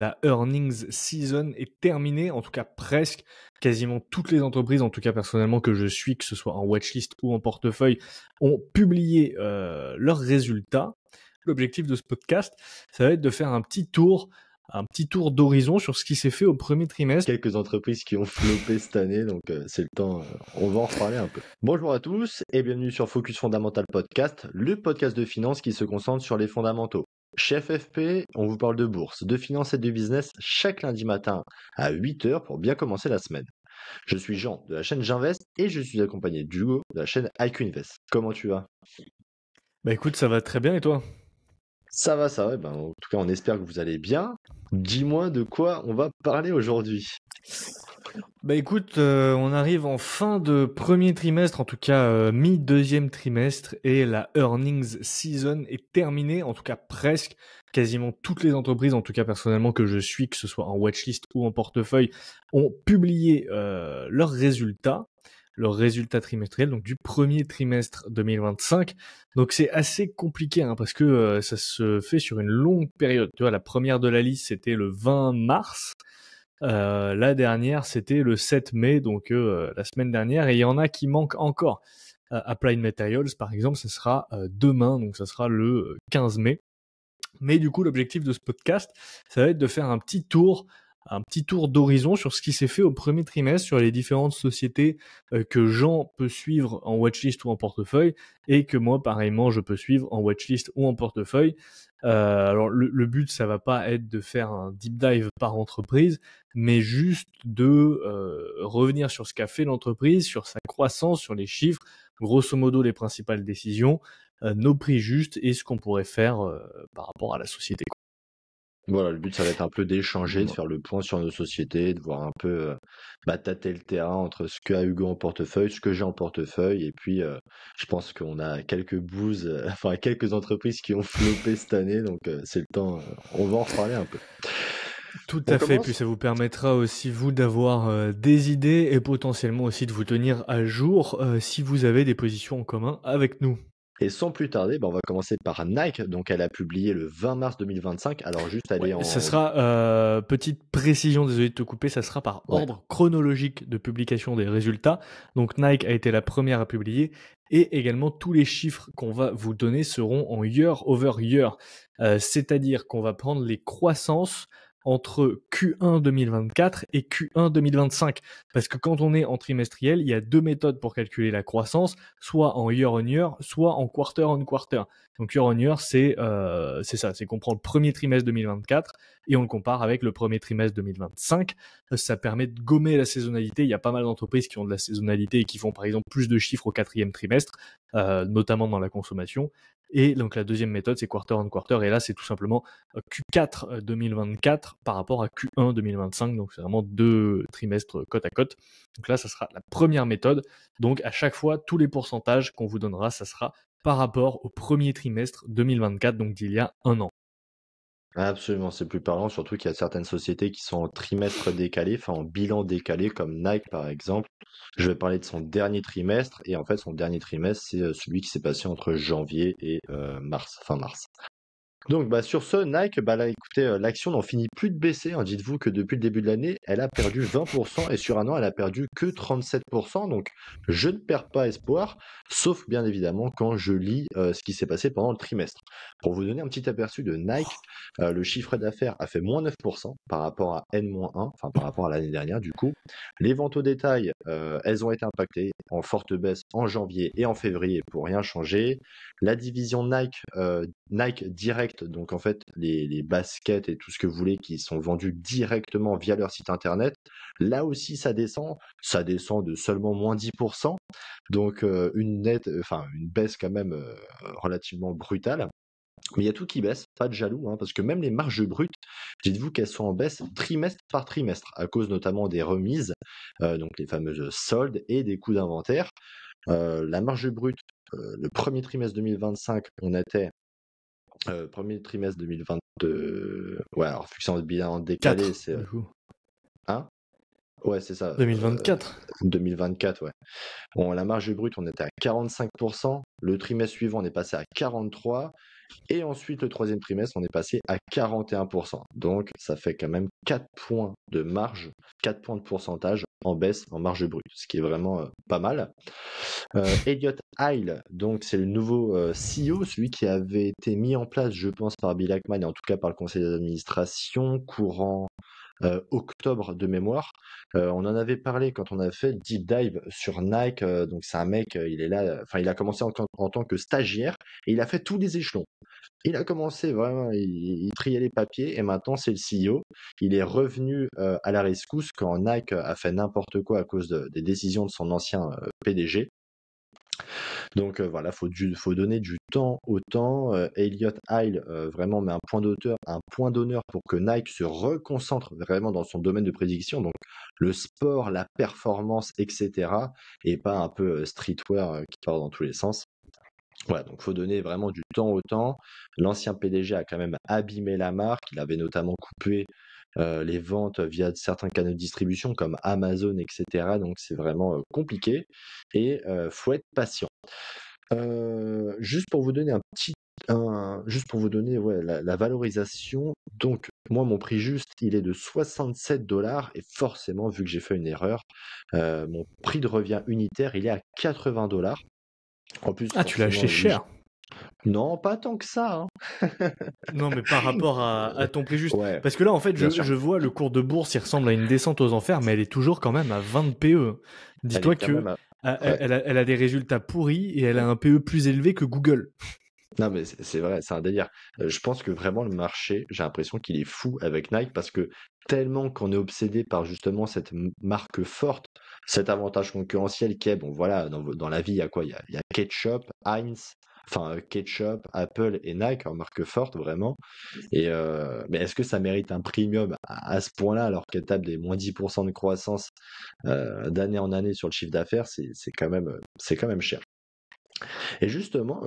La earnings season est terminée, en tout cas presque. Quasiment toutes les entreprises, en tout cas personnellement que je suis, que ce soit en watchlist ou en portefeuille, ont publié leurs résultats. L'objectif de ce podcast, ça va être de faire un petit tour d'horizon sur ce qui s'est fait au premier trimestre. Quelques entreprises qui ont flopé cette année, donc c'est le temps, on va en reparler un peu. Bonjour à tous et bienvenue sur Focus Fondamental Podcast, le podcast de finance qui se concentre sur les fondamentaux. Chez FFP, on vous parle de bourse, de finance et de business chaque lundi matin à 8h pour bien commencer la semaine. Je suis Jean de la chaîne J'invest et je suis accompagné d'Hugo de la chaîne IQ Invest. Comment tu vas? Bah écoute, ça va très bien et toi? Ça va, ben, en tout cas on espère que vous allez bien. Dis-moi de quoi on va parler aujourd'hui. Bah écoute, on arrive en fin de premier trimestre, en tout cas mi-deuxième trimestre, et la earnings season est terminée, en tout cas presque. Quasiment toutes les entreprises, en tout cas personnellement que je suis, que ce soit en watchlist ou en portefeuille, ont publié leurs résultats trimestriels, donc du premier trimestre 2025. Donc c'est assez compliqué parce que ça se fait sur une longue période. Tu vois, la première de la liste, c'était le 20 mars. La dernière, c'était le 7 mai, donc la semaine dernière, et il y en a qui manquent encore. Applied Materials, par exemple, ce sera demain, donc ça sera le 15 mai. Mais du coup, l'objectif de ce podcast, ça va être de faire un petit tour d'horizon sur ce qui s'est fait au premier trimestre, sur les différentes sociétés que Jean peut suivre en watchlist ou en portefeuille, et que moi, pareillement, je peux suivre en watchlist ou en portefeuille. Alors le but, ça va pas être de faire un deep dive par entreprise, mais juste de revenir sur ce qu'a fait l'entreprise, sur sa croissance, sur les chiffres, grosso modo les principales décisions, nos prix justes et ce qu'on pourrait faire par rapport à la société. Voilà, le but, ça va être un peu d'échanger, de faire le point sur nos sociétés, de voir un peu tâter le terrain entre ce qu'a Hugo en portefeuille, ce que j'ai en portefeuille, et puis je pense qu'on a quelques enfin quelques entreprises qui ont flopé cette année, donc c'est le temps, on va en reparler un peu. Tout On à fait, commence? puis ça vous permettra aussi vous d'avoir des idées et potentiellement aussi de vous tenir à jour si vous avez des positions en commun avec nous. Et sans plus tarder, on va commencer par Nike. Donc, elle a publié le 20 mars 2025. Alors, juste aller Ouais, ça en... sera, petite précision, désolé de te couper, ça sera par Ouais. ordre chronologique de publication des résultats. Donc Nike a été la première à publier et également tous les chiffres qu'on va vous donner seront en year over year. C'est-à-dire qu'on va prendre les croissances entre Q1 2024 et Q1 2025. Parce que quand on est en trimestriel, il y a deux méthodes pour calculer la croissance, soit en year on year, soit en quarter on quarter. Donc year on year, c'est ça, c'est qu'on prend le premier trimestre 2024 et on le compare avec le premier trimestre 2025. Ça permet de gommer la saisonnalité. Il y a pas mal d'entreprises qui ont de la saisonnalité et qui font par exemple plus de chiffres au quatrième trimestre, notamment dans la consommation. Et donc la deuxième méthode, c'est quarter on quarter. Et là, c'est tout simplement Q4 2024 par rapport à Q1 2025. Donc c'est vraiment deux trimestres côte à côte. Donc là, ça sera la première méthode. Donc à chaque fois, tous les pourcentages qu'on vous donnera, ça sera par rapport au premier trimestre 2024, donc d'il y a un an. Absolument, c'est plus parlant, surtout qu'il y a certaines sociétés qui sont en trimestre décalé, enfin en bilan décalé, comme Nike par exemple. Je vais parler de son dernier trimestre, et en fait, son dernier trimestre, c'est celui qui s'est passé entre janvier et fin mars. Donc, sur ce, Nike, là, écoutez, l'action n'en finit plus de baisser. Dites-vous que depuis le début de l'année, elle a perdu 20% et sur un an, elle a perdu que 37%. Donc, je ne perds pas espoir, sauf bien évidemment quand je lis ce qui s'est passé pendant le trimestre. Pour vous donner un petit aperçu de Nike, le chiffre d'affaires a fait moins 9% par rapport à N-1, enfin par rapport à l'année dernière du coup. Les ventes au détail, elles ont été impactées en forte baisse en janvier et en février pour rien changer. La division Nike, Nike Direct, donc en fait les baskets et tout ce que vous voulez qui sont vendus directement via leur site internet, là aussi ça descend de seulement moins 10%, donc une baisse quand même relativement brutale. Mais il y a tout qui baisse, pas de jaloux, parce que même les marges brutes, dites-vous qu'elles sont en baisse trimestre par trimestre, à cause notamment des remises, donc les fameuses soldes et des coûts d'inventaire. La marge brute, le premier trimestre 2025, on était premier trimestre 2022. Ouais, alors, vu que c'est en bilan décalé, 4, c'est. du coup. Hein? Ouais, c'est ça. 2024. 2024, ouais. Bon, la marge brute, on était à 45%. Le trimestre suivant, on est passé à 43%. Et ensuite, le troisième trimestre, on est passé à 41%. Donc, ça fait quand même 4 points de marge, 4 points de pourcentage en baisse en marge brute, ce qui est vraiment pas mal. Elliott Heil, donc c'est le nouveau CEO, celui qui avait été mis en place, je pense, par Bill Ackman et en tout cas par le conseil d'administration courant octobre de mémoire. On en avait parlé quand on a fait le deep dive sur Nike. Donc c'est un mec, il est là, enfin il a commencé en tant que stagiaire et il a fait tous les échelons. Il a commencé vraiment, il triait les papiers et maintenant c'est le CEO. Il est revenu à la rescousse quand Nike a fait n'importe quoi à cause des décisions de son ancien PDG. Donc voilà, faut donner du temps au temps. Elliott Heil vraiment met un point d'honneur pour que Nike se reconcentre vraiment dans son domaine de prédiction, donc le sport, la performance, etc. et pas un peu streetwear qui part dans tous les sens. Voilà, donc faut donner vraiment du temps au temps. L'ancien PDG a quand même abîmé la marque. Il avait notamment coupé les ventes via certains canaux de distribution comme Amazon, etc. Donc c'est vraiment compliqué et faut être patient. Juste pour vous donner juste pour vous donner la valorisation. Donc moi mon prix juste il est de 67$ et forcément vu que j'ai fait une erreur, mon prix de revient unitaire il est à 80$. En plus Ah, tu l'as acheté forcément cher. non pas tant que ça, hein. Non, mais par rapport à ton prix juste. Ouais, Parce que là, en fait, bien sûr. je vois le cours de bourse, il ressemble à une descente aux enfers, mais elle est toujours quand même à 20 PE. Elle est Dis-toi quand même que ouais. elle a des résultats pourris et elle a un PE plus élevé que Google. Non, mais c'est vrai, c'est un délire. Je pense que vraiment le marché, j'ai l'impression qu'il est fou avec Nike parce que tellement qu'on est obsédé par justement cette marque forte, cet avantage concurrentiel qui est, bon voilà, dans la vie, il y a quoi? Il y a Ketchup, Heinz, enfin Ketchup, Apple et Nike en marque forte vraiment. Et mais est-ce que ça mérite un premium à ce point-là alors qu'elle tape des moins 10% de croissance d'année en année sur le chiffre d'affaires? C'est quand même cher. Et justement,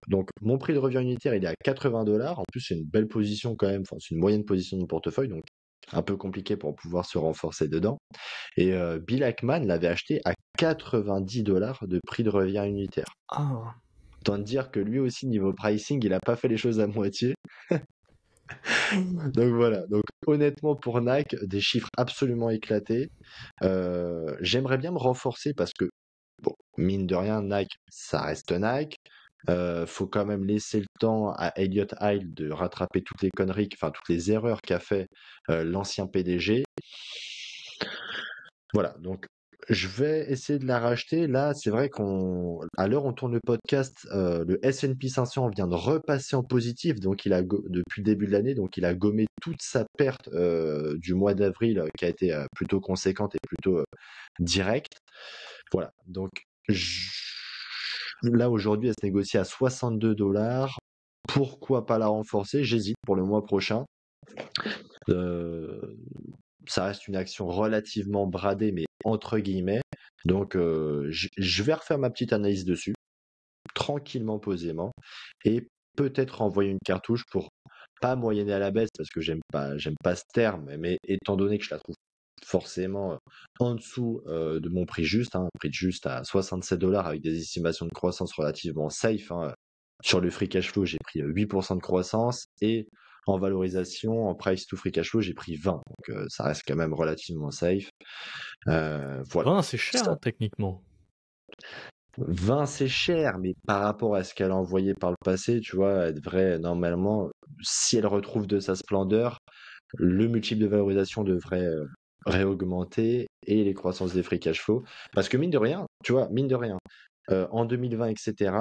donc mon prix de revient unitaire, il est à 80$. En plus, c'est une belle position quand même. Enfin, c'est une moyenne position de mon portefeuille, donc un peu compliqué pour pouvoir se renforcer dedans. Et Bill Ackman l'avait acheté à 90$ de prix de revient unitaire. Ah. Autant dire que lui aussi, niveau pricing, il a pas fait les choses à moitié. Donc voilà. Donc honnêtement, pour Nike, des chiffres absolument éclatés. J'aimerais bien me renforcer parce que, bon, mine de rien, Nike, ça reste Nike. Faut quand même laisser le temps à Elliott Heil de rattraper toutes les conneries, enfin toutes les erreurs qu'a fait l'ancien PDG. Voilà, donc je vais essayer de la racheter. Là, c'est vrai à l'heure où on tourne le podcast, le S&P 500 vient de repasser en positif, donc depuis le début de l'année, donc il a gommé toute sa perte du mois d'avril qui a été plutôt conséquente et plutôt directe. Voilà, donc là aujourd'hui, elle se négocie à 62$. Pourquoi pas la renforcer? J'hésite pour le mois prochain. Euh, Ça reste une action relativement bradée, mais entre guillemets. Donc, je vais refaire ma petite analyse dessus, tranquillement, posément, et peut-être envoyer une cartouche pour pas moyenner à la baisse, parce que j'aime pas ce terme, mais étant donné que je la trouve forcément en dessous de mon prix juste, un prix juste à 67$ avec des estimations de croissance relativement safe. Sur le free cash flow, j'ai pris 8% de croissance et en valorisation, en price to free cash flow, j'ai pris 20. Donc ça reste quand même relativement safe. Voilà. 20, c'est cher, hein, techniquement. 20 c'est cher, mais par rapport à ce qu'elle a envoyé par le passé, tu vois, elle devrait normalement, si elle retrouve de sa splendeur, le multiple de valorisation devrait réaugmenter et les croissances des free cash flow. Parce que mine de rien, tu vois, mine de rien, en 2020, etc.,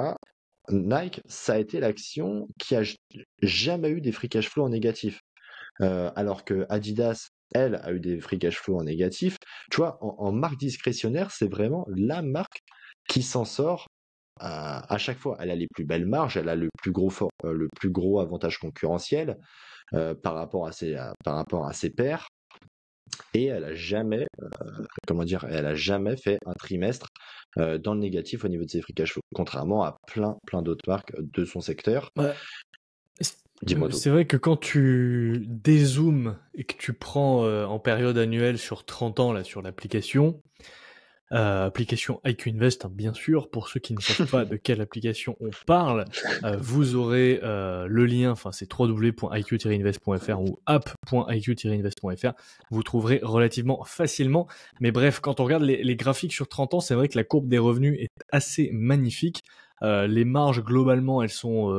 Nike, ça a été l'action qui a jamais eu des free cash flow en négatif. Alors que Adidas, elle, a eu des free cash flow en négatif. Tu vois, en marque discrétionnaire, c'est vraiment la marque qui s'en sort à chaque fois. Elle a les plus belles marges, elle a le plus gros avantage concurrentiel par rapport à ses pairs. Et elle a jamais, elle a jamais fait un trimestre dans le négatif au niveau de ses free cash flow, contrairement à plein d'autres marques de son secteur. Ouais. Dis-moi tout. C'est vrai que quand tu dézoomes et que tu prends en période annuelle sur 30 ans là sur l'application, application IQ Invest, hein, bien sûr. Pour ceux qui ne savent pas de quelle application on parle, vous aurez le lien, enfin c'est www.iq-invest.fr ou app.iq-invest.fr. Vous trouverez relativement facilement. Mais bref, quand on regarde les graphiques sur 30 ans, c'est vrai que la courbe des revenus est assez magnifique. Les marges, globalement, elles sont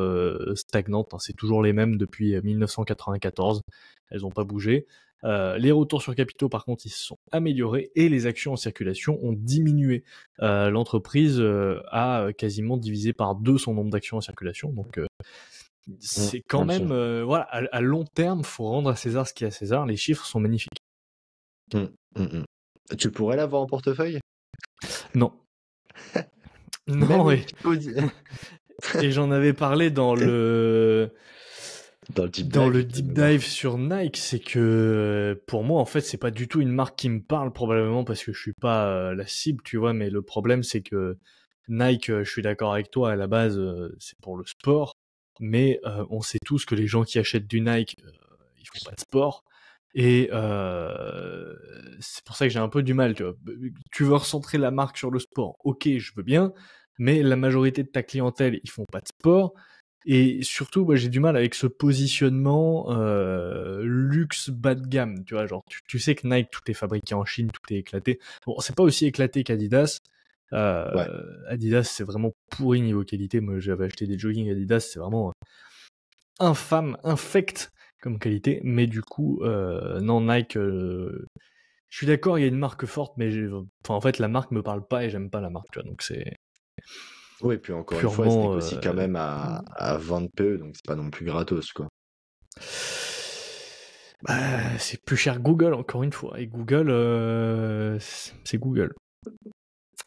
stagnantes, hein. C'est toujours les mêmes depuis 1994. Elles n'ont pas bougé. Les retours sur capitaux, par contre, ils se sont améliorés et les actions en circulation ont diminué. L'entreprise a quasiment divisé par 2 son nombre d'actions en circulation. Donc, c'est quand même, voilà, à long terme, faut rendre à César ce qui est à César. Les chiffres sont magnifiques. Tu pourrais l'avoir en portefeuille? Non. Non, et j'en avais parlé dans le deep dive sur Nike, c'est que pour moi, en fait, c'est pas du tout une marque qui me parle, probablement parce que je suis pas la cible, tu vois, mais le problème, c'est que Nike, je suis d'accord avec toi, à la base, c'est pour le sport, mais on sait tous que les gens qui achètent du Nike, ils font pas de sport, et c'est pour ça que j'ai un peu du mal, tu vois. Tu veux recentrer la marque sur le sport, ok, je veux bien, mais la majorité de ta clientèle, ils font pas de sport. Et surtout, moi, j'ai du mal avec ce positionnement luxe bas de gamme, tu vois, genre tu sais que Nike, tout est fabriqué en Chine, tout est éclaté. Bon, c'est pas aussi éclaté qu'Adidas. Ouais. Adidas, c'est vraiment pourri niveau qualité. Moi, j'avais acheté des jogging Adidas, c'est vraiment infâme, infect comme qualité. Mais du coup, non, Nike, je suis d'accord, il y a une marque forte, mais en fait, la marque me parle pas et j'aime pas la marque, tu vois, donc c'est... Oui, puis encore une fois, elle se négocie quand même à 20 PE, donc c'est pas non plus gratos, quoi. Bah, c'est plus cher Google, encore une fois. Et Google, c'est Google.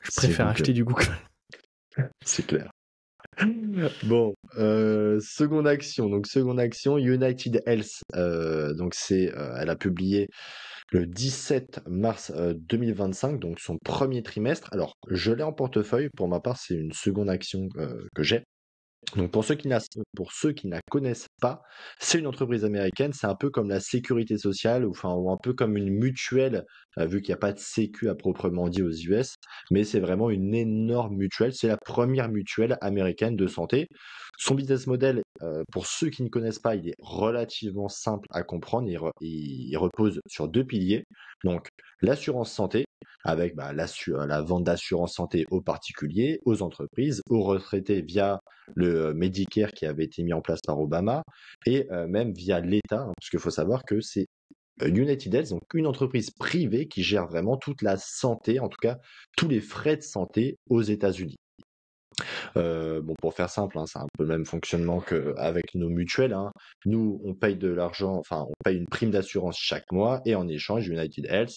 Je préfère acheter du Google. C'est clair. Bon, seconde action. Donc seconde action, United Health. Donc elle a publié le 17 mars 2025, donc son premier trimestre. Alors, je l'ai en portefeuille. Pour ma part, c'est une seconde action que j'ai. Donc pour ceux qui la connaissent pas, c'est une entreprise américaine, c'est un peu comme la sécurité sociale, ou un peu comme une mutuelle, vu qu'il n'y a pas de sécu à proprement dit aux US, mais c'est vraiment une énorme mutuelle, c'est la première mutuelle américaine de santé. Son business model, pour ceux qui ne connaissent pas, il est relativement simple à comprendre, il repose sur 2 piliers, donc l'assurance santé, avec la vente d'assurance santé aux particuliers, aux entreprises, aux retraités via le Medicare qui avait été mis en place par Obama, et même via l'État, hein, parce qu'il faut savoir que c'est United Health, donc une entreprise privée qui gère vraiment toute la santé, en tout cas tous les frais de santé aux États-Unis. Bon, pour faire simple, hein, c'est un peu le même fonctionnement qu'avec nos mutuelles, hein. Nous, on paye de l'argent, enfin, on paye une prime d'assurance chaque mois, et en échange, United Health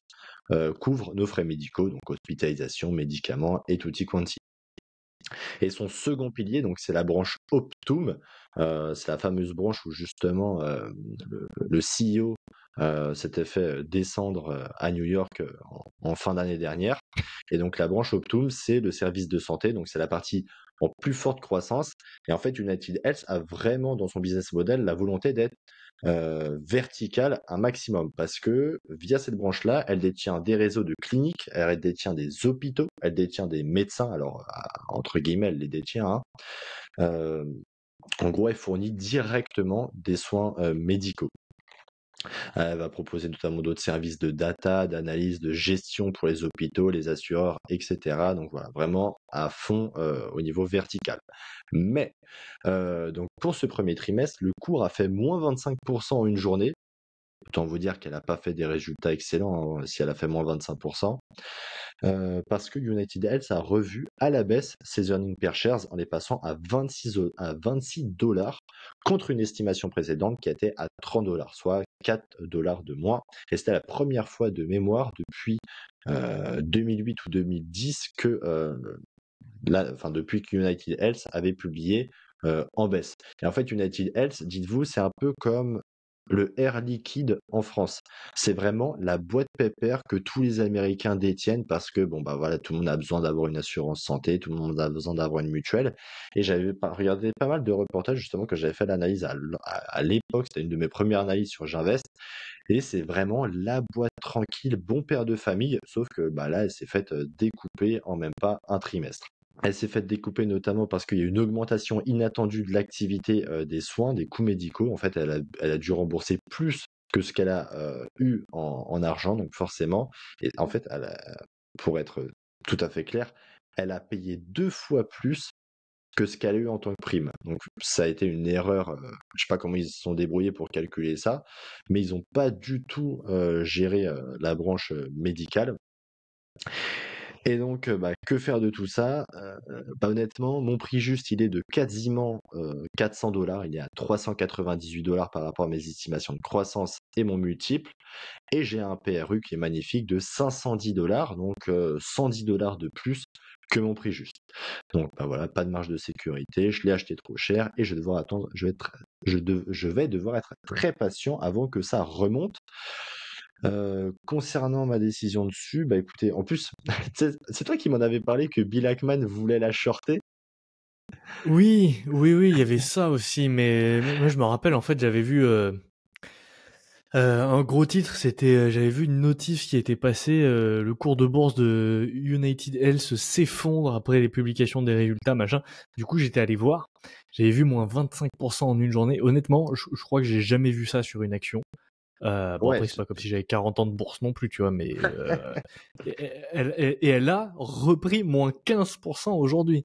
couvre nos frais médicaux, donc hospitalisation, médicaments et tutti quanti. Et son second pilier, donc c'est la branche Optum, c'est la fameuse branche où justement le CEO s'était fait descendre à New York en fin d'année dernière. Et donc la branche Optum, c'est le service de santé, donc c'est la partie en plus forte croissance. Et en fait, United Health a vraiment dans son business model la volonté d'être verticale un maximum, parce que via cette branche-là, elle détient des réseaux de cliniques, elle détient des hôpitaux, elle détient des médecins, alors entre guillemets, elle les détient, hein. En gros, elle fournit directement des soins médicaux. Elle va proposer notamment d'autres services de data, d'analyse, de gestion pour les hôpitaux, les assureurs, etc. Donc voilà, vraiment à fond au niveau vertical. Mais donc pour ce premier trimestre, le cours a fait moins 25% en une journée. Autant vous dire qu'elle n'a pas fait des résultats excellents hein, si elle a fait moins 25%. Parce que United Health a revu à la baisse ses earnings per shares en les passant à 26 $, contre une estimation précédente qui était à 30 $, soit 4 $ de moins. Et c'était la première fois de mémoire depuis 2008 ou 2010 depuis que United Health avait publié en baisse. Et en fait, United Health, dites-vous, c'est un peu comme le Air Liquide en France. C'est vraiment la boîte pépère que tous les Américains détiennent parce que, bon, bah voilà, tout le monde a besoin d'avoir une assurance santé, tout le monde a besoin d'avoir une mutuelle. Et j'avais regardé pas mal de reportages, justement, que j'avais fait l'analyse à l'époque. C'était une de mes premières analyses sur Jarvest. Et c'est vraiment la boîte tranquille, bon père de famille, sauf que bah là, elle s'est faite découper en même pas un trimestre. Elle s'est faite découper notamment parce qu'il y a une augmentation inattendue de l'activité des soins, des coûts médicaux. En fait, elle a dû rembourser plus que ce qu'elle a eu en argent, donc forcément. Et en fait, pour être tout à fait clair, elle a payé 2 fois plus que ce qu'elle a eu en tant que prime. Donc ça a été une erreur, je sais pas comment ils se sont débrouillés pour calculer ça, mais ils ont pas du tout géré la branche médicale. Et donc, bah, que faire de tout ça? Bah, honnêtement, mon prix juste, il est de quasiment 400 $. Il est à 398 $ par rapport à mes estimations de croissance et mon multiple. Et j'ai un PRU qui est magnifique de 510 $, donc 110 $ de plus que mon prix juste. Donc, bah voilà, pas de marge de sécurité, je l'ai acheté trop cher et je vais devoir attendre, je vais devoir être très patient avant que ça remonte. Concernant ma décision dessus, bah écoutez, en plus, c'est toi qui m'en avais parlé que Bill Ackman voulait la shorter. Oui, oui, oui, il y avait ça aussi, mais moi je me rappelle, en fait, j'avais vu un gros titre, c'était, j'avais vu une notif qui était passée, le cours de bourse de United Health s'effondre après les publications des résultats, machin. Du coup, j'étais allé voir, j'avais vu moins 25% en une journée. Honnêtement, je crois que j'ai jamais vu ça sur une action. Bon Ouais, après c'est pas comme si j'avais 40 ans de bourse non plus, tu vois, mais elle a repris moins 15% aujourd'hui.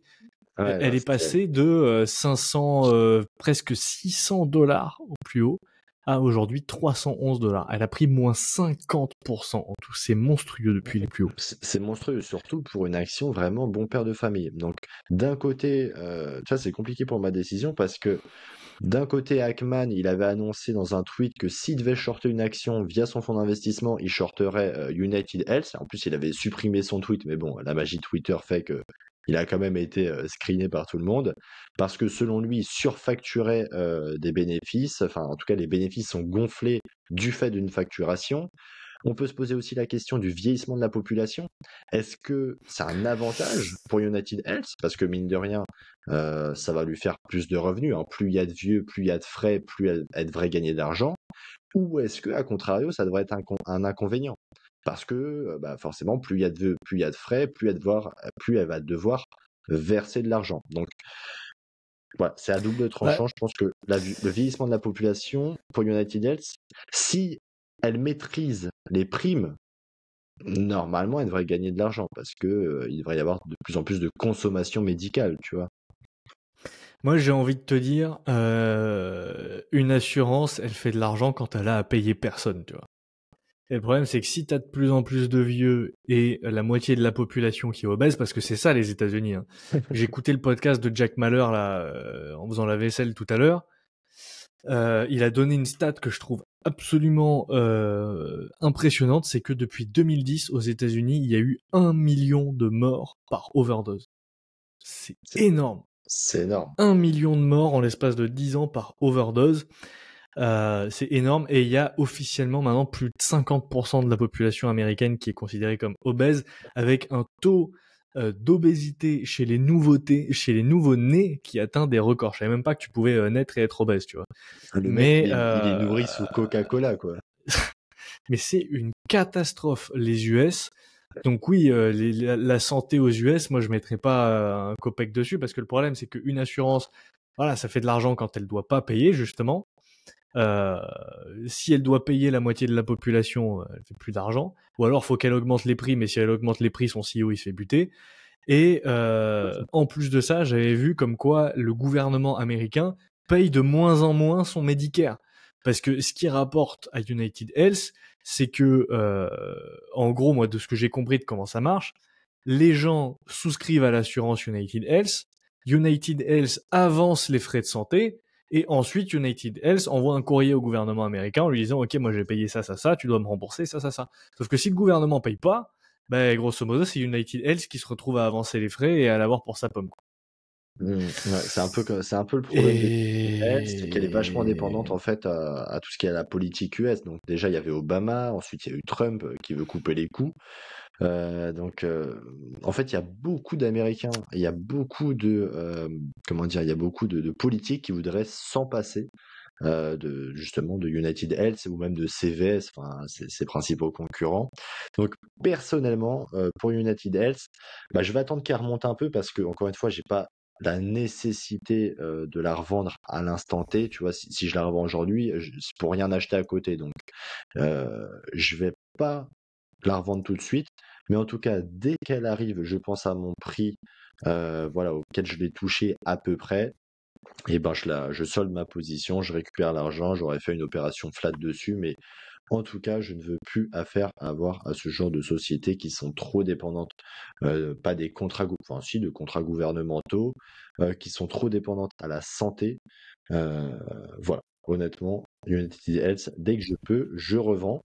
ouais, Elle non, est passée de 500, presque 600 $ au plus haut à aujourd'hui 311 $. Elle a pris moins 50% en tout. C'est monstrueux depuis les plus hauts. c'est monstrueux, surtout pour une action vraiment bon père de famille. Donc, d'un côté, tu vois, c'est compliqué pour ma décision parce que d'un côté, Ackman, il avait annoncé dans un tweet que s'il devait shorter une action via son fonds d'investissement, il shorterait United Health. En plus, il avait supprimé son tweet, mais bon, la magie de Twitter fait que il a quand même été screené par tout le monde parce que selon lui, il surfacturait des bénéfices. Enfin, en tout cas, les bénéfices sont gonflés du fait d'une facturation. On peut se poser aussi la question du vieillissement de la population. Est-ce que c'est un avantage pour United Health? Parce que mine de rien, ça va lui faire plus de revenus, hein. Plus il y a de vieux, plus il y a de frais, plus elle devrait gagner d'argent. Ou est-ce que, à contrario, ça devrait être un inconvénient? Parce que bah, forcément, plus il y a de vieux, plus il y a de frais, plus elle va devoir verser de l'argent. Donc voilà, c'est à double Bah, tranchant. Je pense que le vieillissement de la population pour United Health, si elle maîtrise les primes, normalement, elle devrait gagner de l'argent parce que il devrait y avoir de plus en plus de consommation médicale, tu vois. moi j'ai envie de te dire, une assurance, elle fait de l'argent quand elle a à payer personne, tu vois. Et le problème, c'est que si t'as de plus en plus de vieux et la moitié de la population qui est obèse, parce que c'est ça les États-Unis, hein. J'ai écouté le podcast de Jack Mallers là, en faisant la vaisselle tout à l'heure. Il a donné une stat que je trouve absolument impressionnante, c'est que depuis 2010 aux États-Unis, il y a eu 1 million de morts par overdose. C'est C'est énorme. c'est énorme. 1 million de morts en l'espace de 10 ans par overdose. C'est énorme et il y a officiellement maintenant plus de 50% de la population américaine qui est considérée comme obèse, avec un taux d'obésité chez les nouveau-nés qui atteint des records. Je savais même pas que tu pouvais naître et être obèse, tu vois. Le mec, Mais il est nourri sous Coca-Cola, quoi. mais c'est une catastrophe les US. Donc oui, la santé aux US, moi je mettrais pas un copec dessus parce que le problème c'est qu'une assurance, voilà, ça fait de l'argent quand elle doit pas payer justement. Euh, Si elle doit payer la moitié de la population, elle fait plus d'argent. Ou alors faut qu'elle augmente les prix, mais si elle augmente les prix, son CEO il se fait buter. Et en plus de ça, j'avais vu comme quoi le gouvernement américain paye de moins en moins son Medicare. Parce que ce qui rapporte à United Health, c'est que, en gros, moi, de ce que j'ai compris de comment ça marche, les gens souscrivent à l'assurance United Health, United Health avance les frais de santé, et ensuite United Health envoie un courrier au gouvernement américain en lui disant « Ok, moi j'ai payé ça, ça, ça, tu dois me rembourser ça, ça, ça. » Sauf que si le gouvernement paye pas, ben, grosso modo, c'est United Health qui se retrouve à avancer les frais et à l'avoir pour sa pomme. Ouais, c'est un peu le problème de elle, c'est qu'elle est vachement dépendante Et en fait à tout ce qui est la politique US. Donc déjà il y avait Obama, ensuite il y a eu Trump qui veut couper les coûts. En fait il y a beaucoup d'Américains, il y a beaucoup de comment dire, il y a beaucoup de politiques qui voudraient s'en passer de justement de United Health ou même de CVS, enfin ses principaux concurrents. Donc personnellement, pour United Health, bah, je vais attendre qu'elle remonte un peu parce que encore une fois, j'ai pas la nécessité de la revendre à l'instant T. Tu vois, si je la revends aujourd'hui, c'est pour rien acheter à côté. Donc je vais pas la revendre tout de suite, mais en tout cas, dès qu'elle arrive, je pense à mon prix, voilà, auquel je l'ai touché à peu près. Et ben je solde ma position, je récupère l'argent, j'aurais fait une opération flat dessus, mais en tout cas, je ne veux plus affaire à avoir à ce genre de sociétés qui sont trop dépendantes, pas des contrats, enfin si, de contrats gouvernementaux, qui sont trop dépendantes à la santé. Euh, voilà, honnêtement, United Health, dès que je peux, je revends.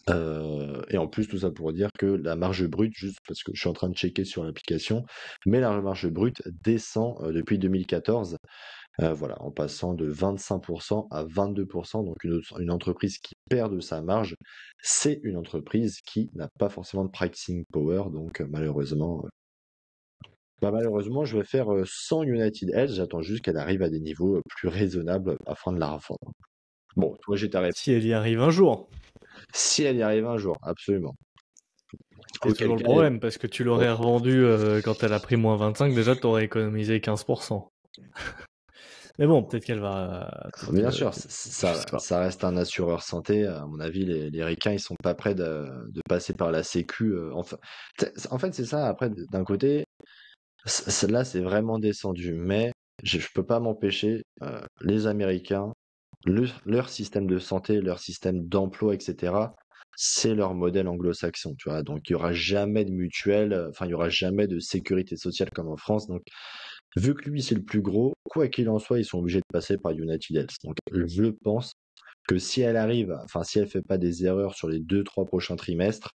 Et en plus, tout ça pour dire que la marge brute, juste parce que je suis en train de checker sur l'application, mais la marge brute descend depuis 2014. Voilà, en passant de 25% à 22%. Donc une entreprise qui perd de sa marge, c'est une entreprise qui n'a pas forcément de pricing power. Donc malheureusement, je vais faire sans United Health. J'attends juste qu'elle arrive à des niveaux plus raisonnables afin de la revendre. Bon, toi, j'ai ta réponse. si elle y arrive un jour, Si elle y arrive un jour, absolument. c'est Auquel toujours le cas, problème, parce que tu l'aurais revendu quand elle a pris moins 25, déjà tu aurais économisé 15%. Mais bon, peut-être qu'elle va... bien sûr, je sais pas. ça reste un assureur santé. À mon avis, les ricains, ils sont pas prêts de passer par la Sécu. Enfin, en fait, c'est ça. Après, d'un côté, là, c'est vraiment descendu. Mais je peux pas m'empêcher. Les Américains, leur système de santé, leur système d'emploi, etc., c'est leur modèle anglo-saxon, tu vois. Donc, il y aura jamais de mutuelle. Enfin, il y aura jamais de sécurité sociale comme en France. Donc, vu que lui, c'est le plus gros, quoi qu'il en soit, ils sont obligés de passer par United Health. Donc, je pense que si elle arrive, enfin, si elle fait pas des erreurs sur les 2, 3 prochains trimestres,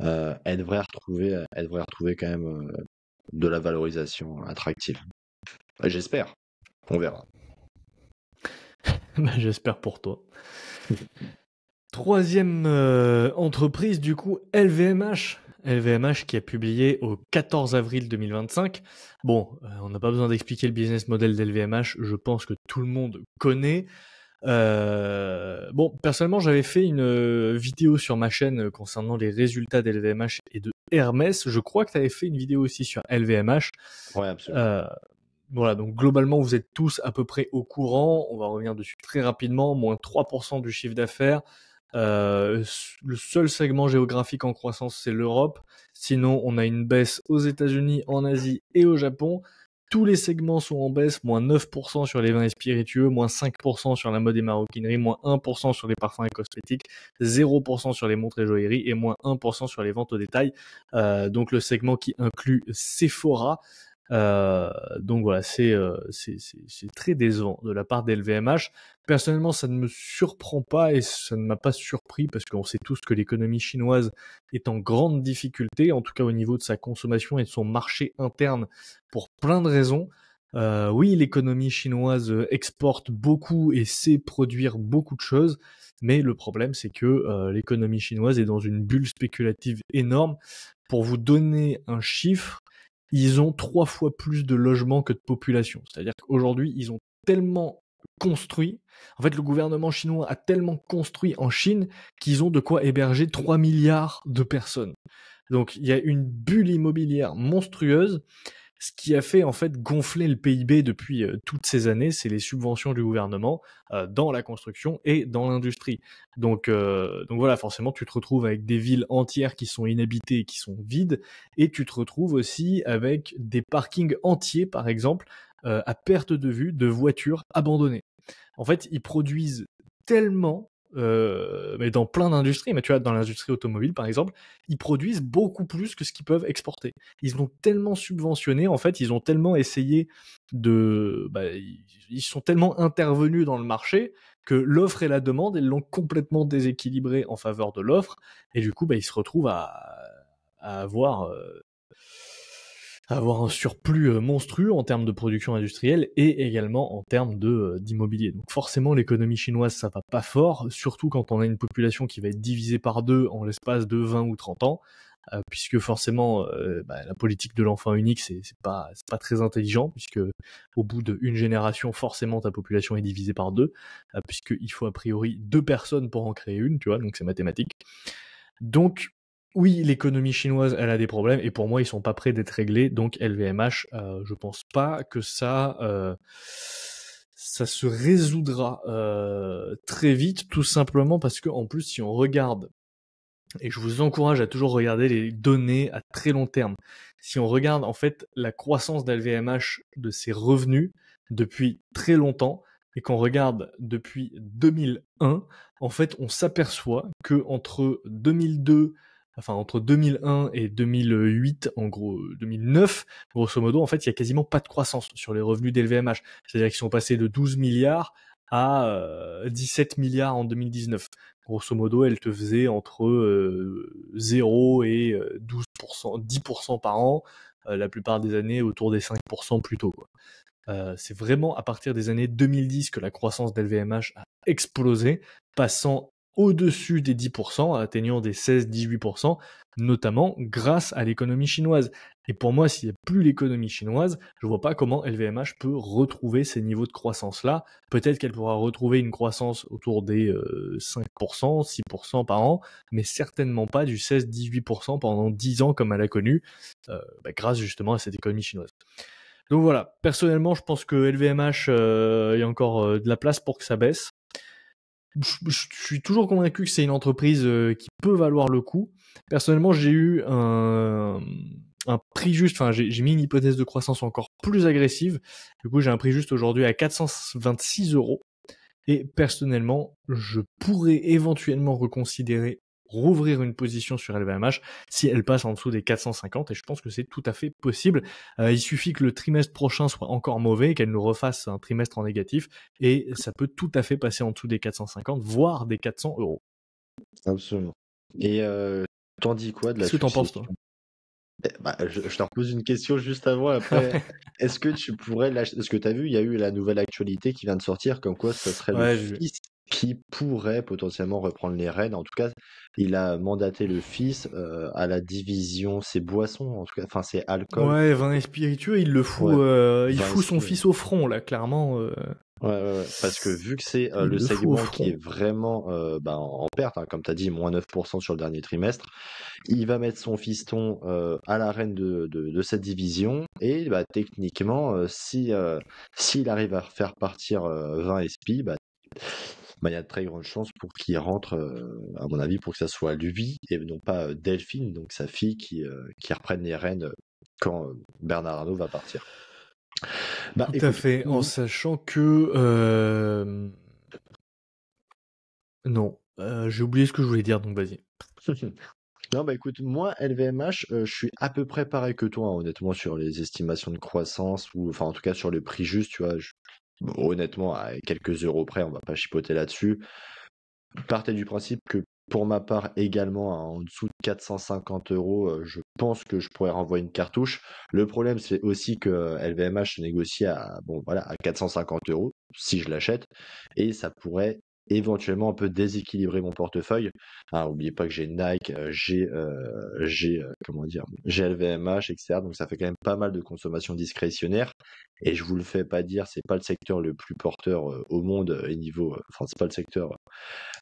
elle devrait retrouver quand même de la valorisation attractive. J'espère. On verra. Bah, j'espère pour toi. Troisième entreprise, du coup, LVMH. LVMH qui a publié au 14 avril 2025. Bon, on n'a pas besoin d'expliquer le business model d'LVMH, je pense que tout le monde connaît. Bon, personnellement, j'avais fait une vidéo sur ma chaîne concernant les résultats d'LVMH et de Hermès. Je crois que tu avais fait une vidéo aussi sur LVMH. Ouais, absolument. Euh, voilà, donc globalement, vous êtes tous à peu près au courant. On va revenir dessus très rapidement. Moins 3% du chiffre d'affaires. Le seul segment géographique en croissance, c'est l'Europe. Sinon, on a une baisse aux États-Unis, en Asie et au Japon. Tous les segments sont en baisse, moins 9% sur les vins et spiritueux, moins 5% sur la mode et maroquinerie, moins 1% sur les parfums et cosmétiques, 0% sur les montres et joailleries et moins 1% sur les ventes au détail. Donc le segment qui inclut Sephora. Donc voilà, c'est très décevant de la part d'LVMH. Personnellement, ça ne me surprend pas et ça ne m'a pas surpris parce qu'on sait tous que l'économie chinoise est en grande difficulté, en tout cas au niveau de sa consommation et de son marché interne pour plein de raisons. Oui, l'économie chinoise exporte beaucoup et sait produire beaucoup de choses, mais le problème c'est que l'économie chinoise est dans une bulle spéculative énorme. Pour vous donner un chiffre, ils ont 3 fois plus de logements que de population. C'est-à-dire qu'aujourd'hui, ils ont tellement construit, en fait, le gouvernement chinois a tellement construit en Chine qu'ils ont de quoi héberger 3 milliards de personnes. Donc, il y a une bulle immobilière monstrueuse. Ce qui a fait en fait gonfler le PIB depuis toutes ces années, c'est les subventions du gouvernement dans la construction et dans l'industrie. Donc voilà, forcément, tu te retrouves avec des villes entières qui sont inhabitées, qui sont vides, et tu te retrouves aussi avec des parkings entiers, par exemple, à perte de vue de voitures abandonnées. En fait, ils produisent tellement, mais dans plein d'industries, mais tu vois, dans l'industrie automobile par exemple, ils produisent beaucoup plus que ce qu'ils peuvent exporter. Ils l'ont tellement subventionné, en fait, ils ont tellement essayé ils sont tellement intervenus dans le marché que l'offre et la demande, ils l'ont complètement déséquilibré en faveur de l'offre, et du coup, ils se retrouvent à avoir avoir un surplus monstrueux en termes de production industrielle et également en termes d'immobilier. Donc forcément, l'économie chinoise, ça va pas fort, surtout quand on a une population qui va être divisée par deux en l'espace de 20 ou 30 ans, puisque forcément, la politique de l'enfant unique, c'est pas très intelligent, puisque au bout d'une génération, forcément, ta population est divisée par deux, puisqu'il faut a priori 2 personnes pour en créer une, tu vois, donc c'est mathématique. Donc, oui, l'économie chinoise, elle a des problèmes, et pour moi, ils sont pas prêts d'être réglés. Donc, LVMH, je pense pas que ça se résoudra très vite, tout simplement parce que, en plus, si on regarde, et je vous encourage à toujours regarder les données à très long terme, si on regarde en fait la croissance d'LVMH de ses revenus depuis très longtemps, et qu'on regarde depuis 2001, en fait, on s'aperçoit que entre 2001 et 2008, en gros 2009, grosso modo, en fait, il y a quasiment pas de croissance sur les revenus d'LVMH. C'est-à-dire qu'ils sont passés de 12 milliards à 17 milliards en 2019. Grosso modo, elle te faisait entre 0 et 12%, 10% par an, la plupart des années autour des 5% plus tôt, quoi. C'est vraiment à partir des années 2010 que la croissance d'LVMH a explosé, passant au-dessus des 10%, atteignant des 16-18%, notamment grâce à l'économie chinoise. Et pour moi, s'il n'y a plus l'économie chinoise, je vois pas comment LVMH peut retrouver ces niveaux de croissance-là. Peut-être qu'elle pourra retrouver une croissance autour des 5%, 6% par an, mais certainement pas du 16-18% pendant 10 ans comme elle a connu, grâce justement à cette économie chinoise. Donc voilà, personnellement, je pense que LVMH, il y a encore de la place pour que ça baisse. Je suis toujours convaincu que c'est une entreprise qui peut valoir le coup. Personnellement, j'ai eu un prix juste, enfin j'ai mis une hypothèse de croissance encore plus agressive. Du coup, j'ai un prix juste aujourd'hui à 426 €. Et personnellement, je pourrais éventuellement reconsidérer rouvrir une position sur LVMH si elle passe en dessous des 450, et je pense que c'est tout à fait possible. Il suffit que le trimestre prochain soit encore mauvais, qu'elle nous refasse un trimestre en négatif, et ça peut tout à fait passer en dessous des 450, voire des 400 €. Absolument. Et t'en dis quoi de la Qu'est-ce que t'en penses, succession? toi? Je te repose une question juste avant, après. Est-ce que tu pourrais lâcher... Parce que tu as vu, il y a eu la nouvelle actualité qui vient de sortir, comme quoi ça serait le Ouais, j'ai vu. fils qui pourrait potentiellement reprendre les rênes. En tout cas, il a mandaté le fils à la division, c'est boissons, en tout cas, enfin, c'est alcool. Ouais, vin et spiritueux, il Ouais, fout son 20 fils au front, là, clairement. Ouais. Parce que vu que c'est Il le le fout au segment qui front. est vraiment en perte, hein, comme tu as dit, moins 9% sur le dernier trimestre, il va mettre son fiston à l'arène de cette division. Et bah, techniquement, s'il arrive à faire partir 20 SP, il y a de très grandes chances pour qu'il rentre, à mon avis, pour que ça soit lui et non pas Delphine, donc sa fille, qui reprenne les rênes quand Bernard Arnault va partir. Bah Tout à écoute, fait, en sachant que... Non, j'ai oublié ce que je voulais dire, donc vas-y. non, bah écoute, moi, LVMH, je suis à peu près pareil que toi, hein, honnêtement, sur les estimations de croissance, ou enfin, en tout cas, sur le prix juste, tu vois. Bon, honnêtement, à quelques euros près, on va pas chipoter là-dessus. Partez du principe que, pour ma part, également, en dessous de 450 €, je pense que je pourrais renvoyer une cartouche. Le problème, c'est aussi que LVMH se négocie bon, voilà, à 450 € si je l'achète, et ça pourrait éventuellement un peu déséquilibrer mon portefeuille. Ah, oubliez pas que j'ai Nike, comment dire, j'ai LVMH, etc. Donc ça fait quand même pas mal de consommation discrétionnaire. Et je vous le fais pas dire, c'est pas le secteur le plus porteur au monde et niveau, enfin c'est pas le secteur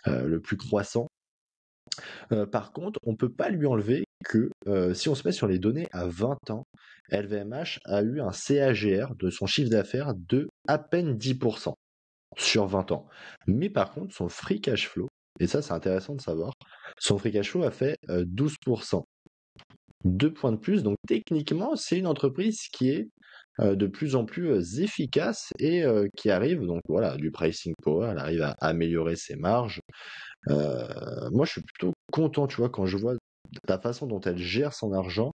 le plus croissant. Par contre, on peut pas lui enlever que si on se met sur les données à 20 ans, LVMH a eu un CAGR de son chiffre d'affaires de à peine 10% sur 20 ans. Mais par contre, son free cash flow, et ça c'est intéressant de savoir, son free cash flow a fait 12%. 2 points de plus, donc techniquement, c'est une entreprise qui est de plus en plus efficace et qui arrive, donc voilà, du pricing power, elle arrive à améliorer ses marges. Moi, je suis plutôt content, tu vois, quand je vois la façon dont elle gère son argent.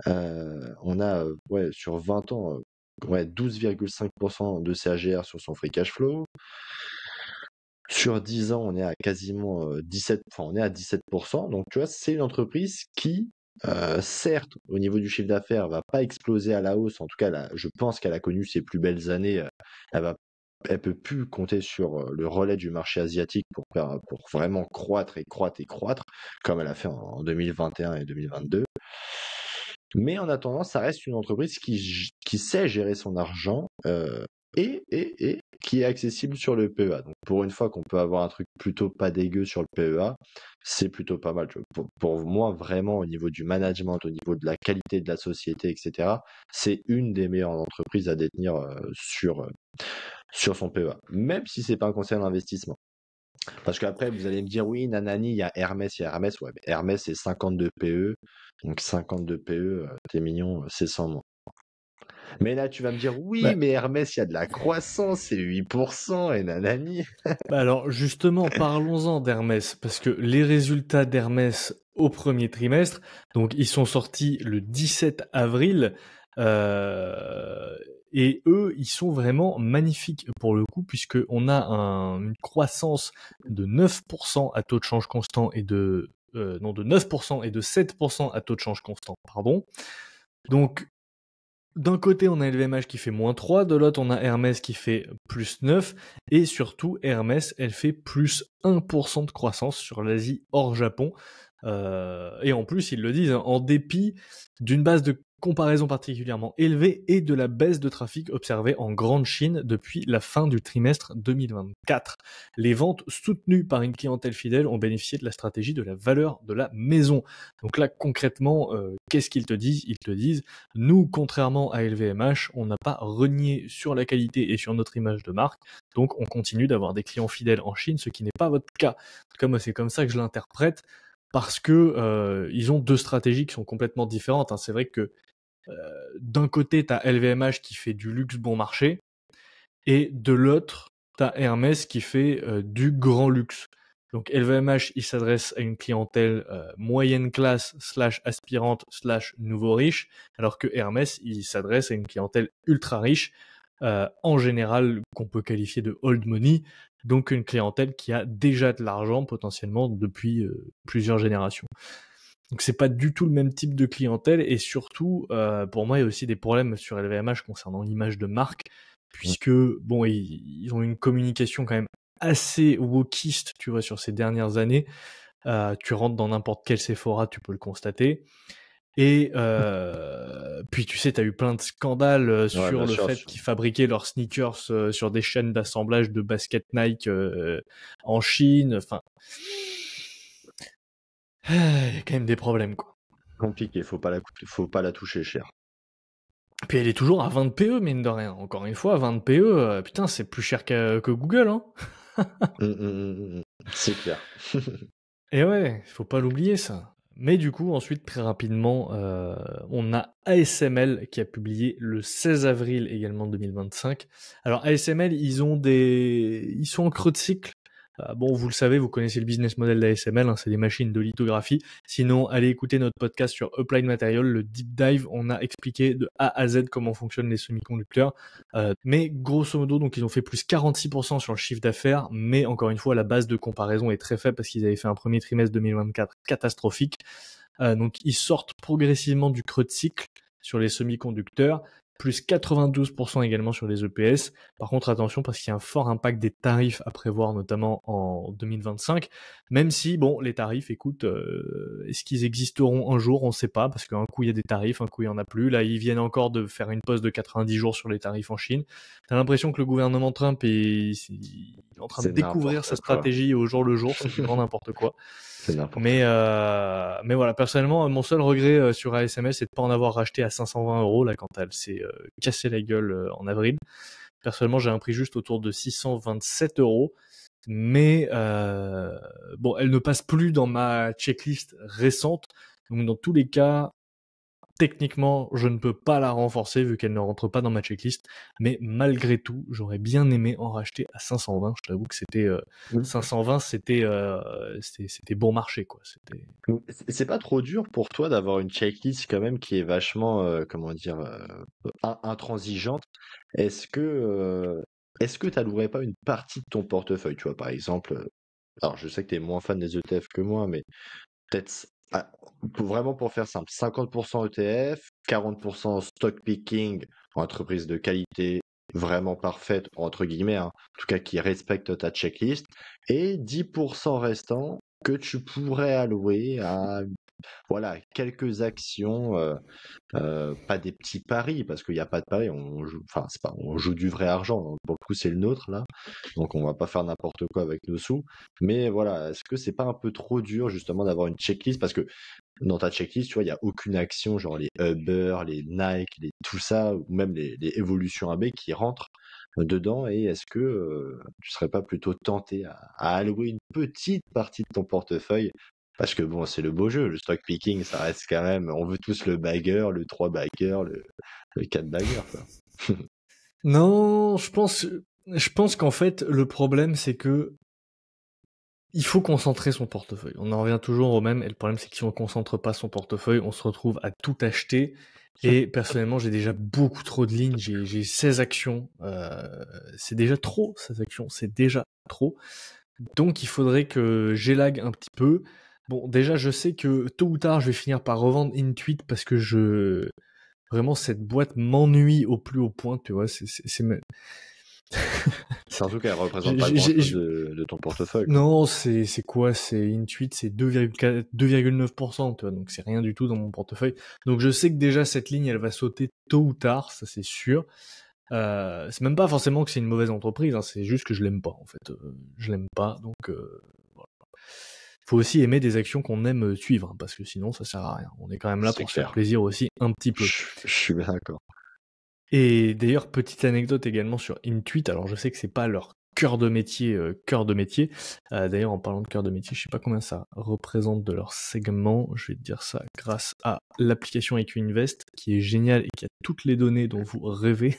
On a, ouais, sur 20 ans, ouais, 12,5% de CAGR sur son free cash flow. Sur 10 ans, on est à quasiment 17, enfin, on est à 17%. Donc, tu vois, c'est une entreprise qui Certes, au niveau du chiffre d'affaires, elle va pas exploser à la hausse. En tout cas, je pense qu'elle a connu ses plus belles années. Elle va, elle peut plus compter sur le relais du marché asiatique pour vraiment croître et croître et croître, comme elle a fait en 2021 et 2022. Mais en attendant, ça reste une entreprise qui sait gérer son argent et qui est accessible sur le PEA. Donc pour une fois qu'on peut avoir un truc plutôt pas dégueu sur le PEA, c'est plutôt pas mal. Pour moi, vraiment, au niveau du management, au niveau de la qualité de la société, etc., c'est une des meilleures entreprises à détenir sur son PEA, même si c'est pas un conseil d'investissement. Parce qu'après, vous allez me dire, oui, nanani, il y a Hermès. Ouais, mais Hermès, c'est 52 PE. Donc 52 PE, t'es mignon, c'est 100 mois. Mais là, tu vas me dire, oui, Bah, mais Hermès, il y a de la croissance, c'est 8% et nanani. bah alors justement, parlons-en d'Hermès, parce que les résultats d'Hermès au premier trimestre, donc ils sont sortis le 17 avril, et eux, ils sont vraiment magnifiques pour le coup, puisque on a une croissance de 9% à taux de change constant et de 9% et de 7% à taux de change constant, pardon. Donc d'un côté, on a LVMH qui fait -3, de l'autre, on a Hermès qui fait +9, et surtout, Hermès, elle fait +1% de croissance sur l'Asie hors Japon. Et en plus, ils le disent, hein, en dépit d'une base de comparaison particulièrement élevée et de la baisse de trafic observée en Grande Chine depuis la fin du trimestre 2024. Les ventes soutenues par une clientèle fidèle ont bénéficié de la stratégie de la valeur de la maison. Donc là, concrètement, qu'est-ce qu'ils te disent? Ils te disent, nous, contrairement à LVMH, on n'a pas renié sur la qualité et sur notre image de marque, donc on continue d'avoir des clients fidèles en Chine, ce qui n'est pas votre cas. En tout cas, moi, c'est comme ça que je l'interprète, parce que ils ont deux stratégies qui sont complètement différentes, hein. C'est vrai que d'un côté, t'as LVMH qui fait du luxe bon marché, et de l'autre, t'as Hermès qui fait du grand luxe. Donc LVMH, il s'adresse à une clientèle moyenne classe / aspirante / nouveau riche, alors que Hermès, il s'adresse à une clientèle ultra riche, en général qu'on peut qualifier de old money, donc une clientèle qui a déjà de l'argent potentiellement depuis plusieurs générations. Donc c'est pas du tout le même type de clientèle, et surtout, pour moi, il y a aussi des problèmes sur LVMH concernant l'image de marque, puisque bon, ils ont une communication quand même assez wokiste, tu vois, sur ces dernières années. Tu rentres dans n'importe quel Sephora, tu peux le constater. Et puis tu sais, t'as eu plein de scandales Ouais, sur bien le sûr. fait qu'ils fabriquaient leurs sneakers sur des chaînes d'assemblage de basket Nike en Chine. Enfin, il y a quand même des problèmes, quoi. Compliqué, faut pas la toucher cher. Puis elle est toujours à 20 PE, mine de rien. Encore une fois, 20 PE, putain, c'est plus cher que Google, hein. C'est clair. Et ouais, faut pas l'oublier, ça. Mais du coup, ensuite, très rapidement, on a ASML qui a publié le 16 avril également 2025. Alors ASML, ils sont en creux de cycle. Bon, vous le savez, vous connaissez le business model d'ASML, hein, c'est des machines de lithographie. Sinon, allez écouter notre podcast sur Applied Material, le deep dive. On a expliqué de A à Z comment fonctionnent les semi-conducteurs. Mais grosso modo, donc ils ont fait plus 46% sur le chiffre d'affaires, mais encore une fois, la base de comparaison est très faible parce qu'ils avaient fait un premier trimestre 2024 catastrophique. Donc ils sortent progressivement du creux de cycle sur les semi-conducteurs, plus 92% également sur les EPS. Par contre, attention, parce qu'il y a un fort impact des tarifs à prévoir, notamment en 2025. Même si, bon, les tarifs, écoute, est-ce qu'ils existeront un jour? On ne sait pas, parce qu'un coup, il y a des tarifs, un coup, il n'y en a plus. Là, ils viennent encore de faire une pause de 90 jours sur les tarifs en Chine. T'as l'impression que le gouvernement Trump est en train de C'est découvrir sa n'importe quoi. stratégie au jour le jour. C'est du grand n'importe quoi. C'est n'importe Mais, quoi. mais voilà, personnellement, mon seul regret sur ASML, c'est de pas en avoir racheté à 520 euros là quand elle s'est cassée la gueule en avril. Personnellement, j'ai un prix juste autour de 627 euros. Mais bon, elle ne passe plus dans ma checklist récente. Donc dans tous les cas, techniquement, je ne peux pas la renforcer vu qu'elle ne rentre pas dans ma checklist. Mais malgré tout, j'aurais bien aimé en racheter à 520. Je t'avoue que c'était 520, c'était bon marché, quoi. C'était. C'est pas trop dur pour toi d'avoir une checklist quand même qui est vachement, comment dire, intransigeante. Est-ce que, t'allouerais pas une partie de ton portefeuille, tu vois, par exemple, alors je sais que tu es moins fan des ETF que moi, mais peut-être Ah, vraiment pour faire simple, 50% ETF, 40% stock picking, entreprise de qualité vraiment parfaite, entre guillemets, hein, en tout cas qui respecte ta checklist, et 10% restant que tu pourrais allouer à voilà, quelques actions, pas des petits paris, parce qu'il n'y a pas de paris, on joue, enfin, c'est pas, on joue du vrai argent, donc pour le coup, c'est le nôtre, là, donc on va pas faire n'importe quoi avec nos sous, mais voilà, est-ce que c'est pas un peu trop dur, justement, d'avoir une checklist, parce que dans ta checklist, tu vois, il y a aucune action, genre les Uber, les Nike, tout ça, ou même les évolutions AB qui rentrent dedans, et est-ce que tu serais pas plutôt tenté à allouer une petite partie de ton portefeuille parce que bon, c'est le beau jeu, le stock picking, ça reste quand même, on veut tous le bagger, le 3 bagger, le 4 bagger, quoi. Non, je pense qu'en fait, le problème, c'est que il faut concentrer son portefeuille. On en revient toujours au même, et le problème, c'est que si on ne concentre pas son portefeuille, on se retrouve à tout acheter. Et personnellement, j'ai déjà beaucoup trop de lignes, j'ai 16 actions. C'est déjà trop, 16 actions, c'est déjà trop. Donc, il faudrait que j'élague un petit peu. Bon, déjà, je sais que tôt ou tard, je vais finir par revendre Intuit parce que vraiment, cette boîte m'ennuie au plus haut point, tu vois. Surtout qu'elle représente j'ai- pas j'ai- grand-chose j'ai- de ton portefeuille, quoi. Non, c'est quoi? C'est Intuit, c'est 2,9%, tu vois, donc c'est rien du tout dans mon portefeuille. Donc je sais que déjà cette ligne, elle va sauter tôt ou tard, ça c'est sûr. C'est même pas forcément que c'est une mauvaise entreprise, hein, c'est juste que je l'aime pas en fait. Je l'aime pas, donc voilà. Faut aussi aimer des actions qu'on aime suivre, hein, parce que sinon ça sert à rien. On est quand même là C'est pour se faire clair. plaisir aussi un petit peu. Je suis bien d'accord. Et d'ailleurs, petite anecdote également sur Intuit. Alors, je sais que c'est pas leur cœur de métier, d'ailleurs, en parlant de cœur de métier, je sais pas combien ça représente de leur segment. Je vais te dire ça grâce à l'application EquiInvest, qui est géniale et qui a toutes les données dont vous rêvez.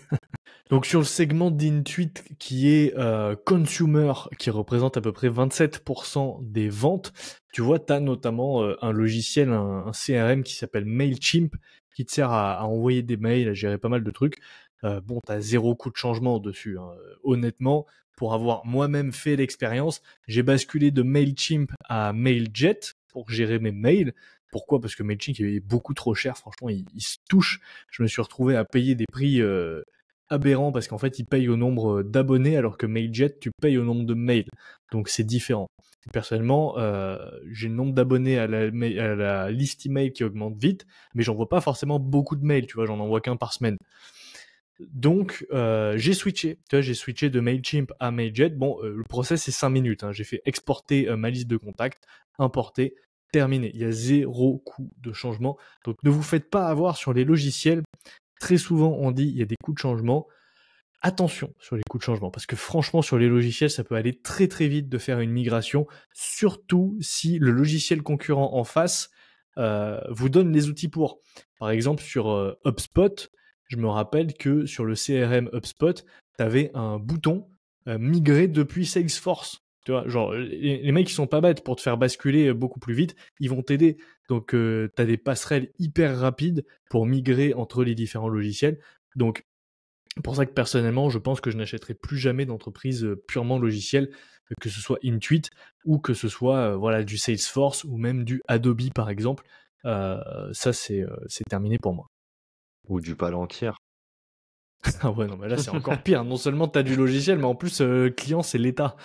Donc, sur le segment d'Intuit, qui est consumer, qui représente à peu près 27% des ventes, tu vois, tu as notamment un logiciel, un CRM qui s'appelle Mailchimp, qui te sert à envoyer des mails, à gérer pas mal de trucs. Bon, t'as zéro coût de changement dessus, hein. Honnêtement, pour avoir moi-même fait l'expérience, j'ai basculé de Mailchimp à Mailjet pour gérer mes mails. Pourquoi? Parce que Mailchimp est beaucoup trop cher, franchement, il se touche. Je me suis retrouvé à payer des prix aberrants parce qu'en fait, il paye au nombre d'abonnés alors que Mailjet, tu payes au nombre de mails. Donc c'est différent. Personnellement, j'ai le nombre d'abonnés à la liste email qui augmente vite, mais j'envoie pas forcément beaucoup de mails, tu vois, j'en envoie qu'un par semaine. Donc, j'ai switché de Mailchimp à Mailjet. Bon, le process c'est 5 minutes, hein. J'ai fait exporter ma liste de contacts, importer, terminé. Il y a zéro coût de changement. Donc, ne vous faites pas avoir sur les logiciels. Très souvent, on dit il y a des coûts de changement. Attention sur les coûts de changement, parce que franchement, sur les logiciels, ça peut aller très très vite de faire une migration, surtout si le logiciel concurrent en face vous donne les outils pour. Par exemple, sur HubSpot, je me rappelle que sur le CRM HubSpot, tu avais un bouton migrer depuis Salesforce. Tu vois, genre, les mecs, ils sont pas bêtes pour te faire basculer beaucoup plus vite, ils vont t'aider. Donc, tu as des passerelles hyper rapides pour migrer entre les différents logiciels. Donc, c'est pour ça que personnellement, je pense que je n'achèterai plus jamais d'entreprise purement logicielle, que ce soit Intuit ou que ce soit voilà, du Salesforce ou même du Adobe par exemple. Ça, c'est terminé pour moi. Ou du Palantir. Ah ouais, non, mais là, c'est encore pire. Non seulement tu as du logiciel, mais en plus, le client, c'est l'État.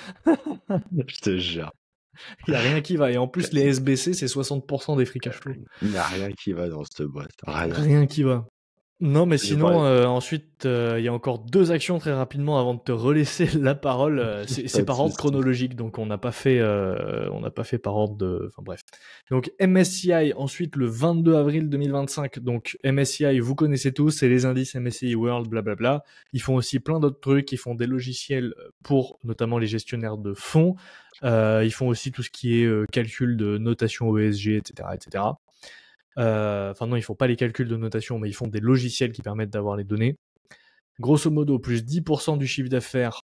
Je te jure. Il n'y a rien qui va. Et en plus, les SBC, c'est 60% des free cash flow. Il n'y a rien qui va dans cette boîte. Rien. Rien qui va. Non, mais Je vais parler. sinon, ensuite, il y a encore 2 actions très rapidement avant de te relaisser la parole. Pas C'est de par ordre soucis. chronologique, donc on n'a pas fait par ordre de. Enfin bref. Donc MSCI, ensuite le 22 avril 2025. Donc MSCI, vous connaissez tous, c'est les indices MSCI World, blablabla. Ils font aussi plein d'autres trucs. Ils font des logiciels pour notamment les gestionnaires de fonds. Ils font aussi tout ce qui est calcul de notation ESG, etc., etc. Enfin non, ils font pas les calculs de notation, mais ils font des logiciels qui permettent d'avoir les données. Grosso modo, plus 10% du chiffre d'affaires,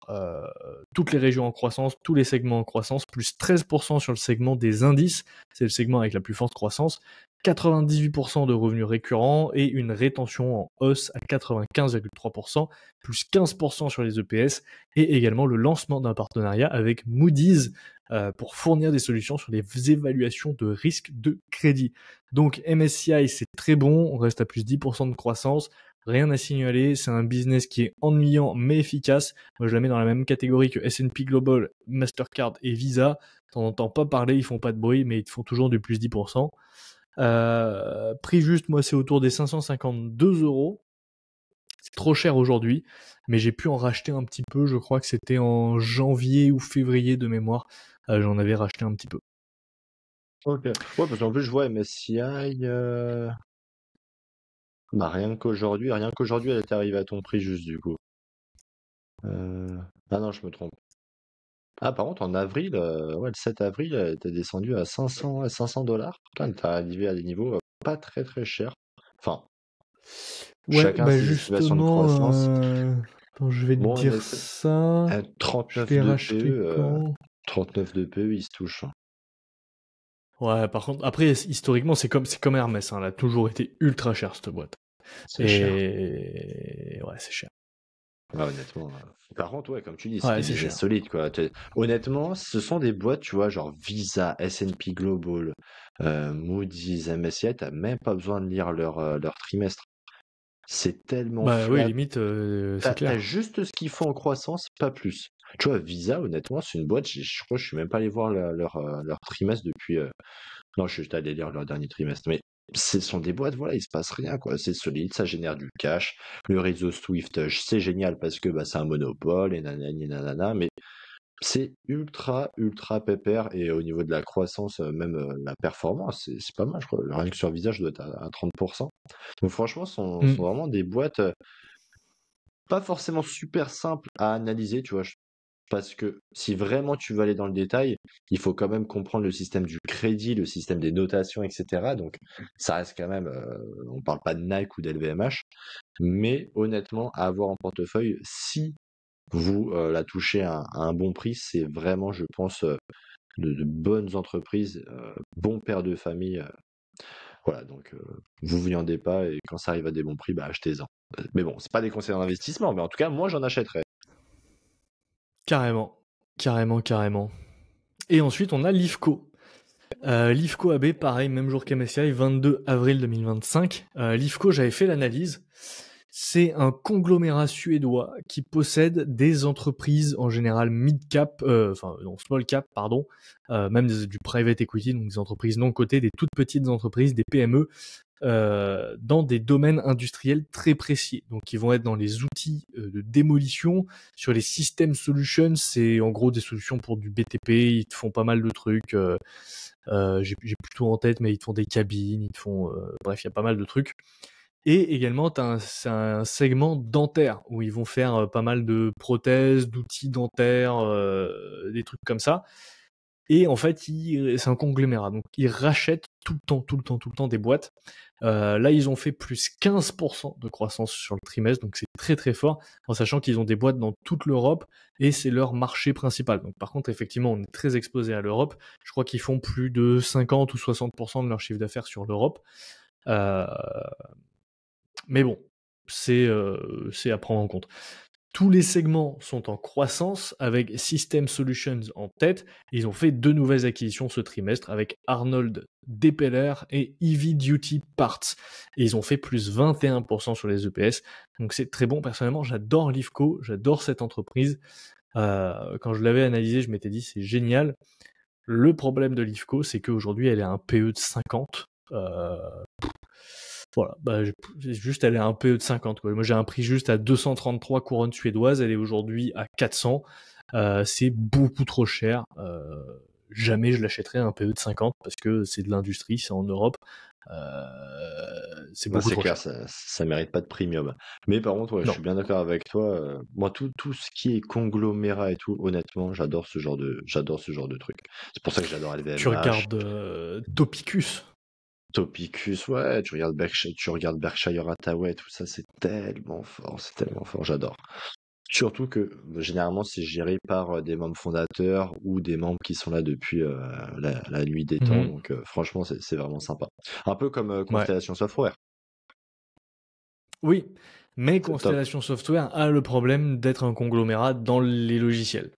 toutes les régions en croissance, tous les segments en croissance, plus 13% sur le segment des indices, c'est le segment avec la plus forte croissance, 98% de revenus récurrents et une rétention en hausse à 95,3%, plus 15% sur les EPS et également le lancement d'un partenariat avec Moody's pour fournir des solutions sur les évaluations de risque de crédit. Donc MSCI, c'est très bon, on reste à plus 10% de croissance. Rien à signaler, c'est un business qui est ennuyant mais efficace. Moi je la mets dans la même catégorie que S&P Global, Mastercard et Visa. T'en entends pas parler, ils font pas de bruit, mais ils te font toujours du plus 10%. Prix juste, moi c'est autour des 552 euros. C'est trop cher aujourd'hui, mais j'ai pu en racheter un petit peu, je crois que c'était en janvier ou février de mémoire. J'en avais racheté un petit peu. Ok. Ouais, parce qu'en plus, je vois MSCI. Bah, rien qu'aujourd'hui, elle est arrivée à ton prix juste du coup. Ah non, je me trompe. Ah, par contre, en avril, ouais, le 7 avril, elle était descendue à 500 $. Putain, t'es arrivé à des niveaux pas très très chers. Enfin, Ouais, chacun bah ses estimations de croissance. attends, je vais te Bon, on dire est ça. à Je 39 l'ai de racheté PE. quand? 39 de PE, il se touche, hein. Ouais, par contre, après, historiquement, c'est comme Hermès, hein, elle a toujours été ultra chère, cette boîte. C'est cher. Et ouais, c'est cher. Ouais, honnêtement. Par contre, ouais, comme tu dis, c'est Ouais, des c'est business cher. solides, quoi. Honnêtement, ce sont des boîtes, tu vois, genre Visa, S&P Global, Moody's, MSCI, t'as même pas besoin de lire leur trimestre. C'est tellement Bah oui, flat. limite, c'est T'as clair. juste ce qu'ils font en croissance, pas plus. Tu vois, Visa, honnêtement, c'est une boîte, je crois que je suis même pas allé voir leur trimestre depuis. Non, je suis juste allé lire leur dernier trimestre. Mais ce sont des boîtes, voilà, il se passe rien, quoi. C'est solide, ça génère du cash. Le réseau Swift, c'est génial parce que bah, c'est un monopole et nanani nanana, mais c'est ultra, ultra pépère. Et au niveau de la croissance, même la performance, c'est pas mal, je crois. Rien que sur Visa, je dois être à 30%. Donc franchement, sont Mm. vraiment des boîtes pas forcément super simples à analyser, tu vois. Parce que si vraiment tu veux aller dans le détail, il faut quand même comprendre le système du crédit, le système des notations, etc. Donc ça reste quand même, on parle pas de Nike ou d'LVMH, mais honnêtement, à avoir en portefeuille, si vous la touchez à un bon prix, c'est vraiment, je pense, de bonnes entreprises, bons pères de famille. Voilà, donc vous viandez pas et quand ça arrive à des bons prix, bah achetez-en. Mais bon, c'est pas des conseils d'investissement, mais en tout cas, moi j'en achèterais. Carrément. Carrément, carrément. Et ensuite, on a l'IFCO. L'IFCO AB, pareil, même jour qu'MSCI, 22 avril 2025. L'IFCO, j'avais fait l'analyse. C'est un conglomérat suédois qui possède des entreprises en général mid-cap, enfin non, small cap, pardon, même du private equity, donc des entreprises non cotées, des toutes petites entreprises, des PME, dans des domaines industriels très précis. Donc ils vont être dans les outils de démolition, sur les system solutions, c'est en gros des solutions pour du BTP, ils te font pas mal de trucs, j'ai plutôt en tête, mais ils te font des cabines, ils te font, bref, il y a pas mal de trucs. Et également, c'est un segment dentaire où ils vont faire pas mal de prothèses, d'outils dentaires, des trucs comme ça. Et en fait, c'est un conglomérat. Donc, ils rachètent tout le temps, tout le temps, tout le temps des boîtes. Là, ils ont fait plus 15% de croissance sur le trimestre. Donc, c'est très, très fort. En sachant qu'ils ont des boîtes dans toute l'Europe et c'est leur marché principal. Donc, par contre, effectivement, on est très exposé à l'Europe. Je crois qu'ils font plus de 50 ou 60% de leur chiffre d'affaires sur l'Europe. Euh, mais bon, c'est à prendre en compte. Tous les segments sont en croissance avec System Solutions en tête. Ils ont fait 2 nouvelles acquisitions ce trimestre avec Arnold Depeller et Heavy Duty Parts. Et ils ont fait plus 21% sur les EPS. Donc c'est très bon. Personnellement, j'adore l'IFCO, j'adore cette entreprise. Quand je l'avais analysé, je m'étais dit c'est génial. Le problème de l'IFCO, c'est qu'aujourd'hui, elle est à un PE de 50. Voilà, bah, juste elle est à un PE de 50, quoi. Moi j'ai un prix juste à 233 couronnes suédoises, elle est aujourd'hui à 400. C'est beaucoup trop cher. Jamais je l'achèterais à un PE de 50 parce que c'est de l'industrie, c'est en Europe. C'est Non, beaucoup c'est trop clair, cher. ça mérite pas de premium. Mais par contre, ouais, je Non. suis bien d'accord avec toi. Moi, tout ce qui est conglomérat et tout, honnêtement, j'adore ce genre de truc. C'est pour ça que j'adore Tu LVMH. regardes Topicus. Topicus, ouais, tu regardes Berkshire Hathaway, tout ça, c'est tellement fort, j'adore. Surtout que généralement c'est géré par des membres fondateurs ou des membres qui sont là depuis la nuit des temps, Mhm. donc franchement c'est vraiment sympa. Un peu comme Ouais. Constellation Software. Oui, mais C'est top. Constellation Software a le problème d'être un conglomérat dans les logiciels.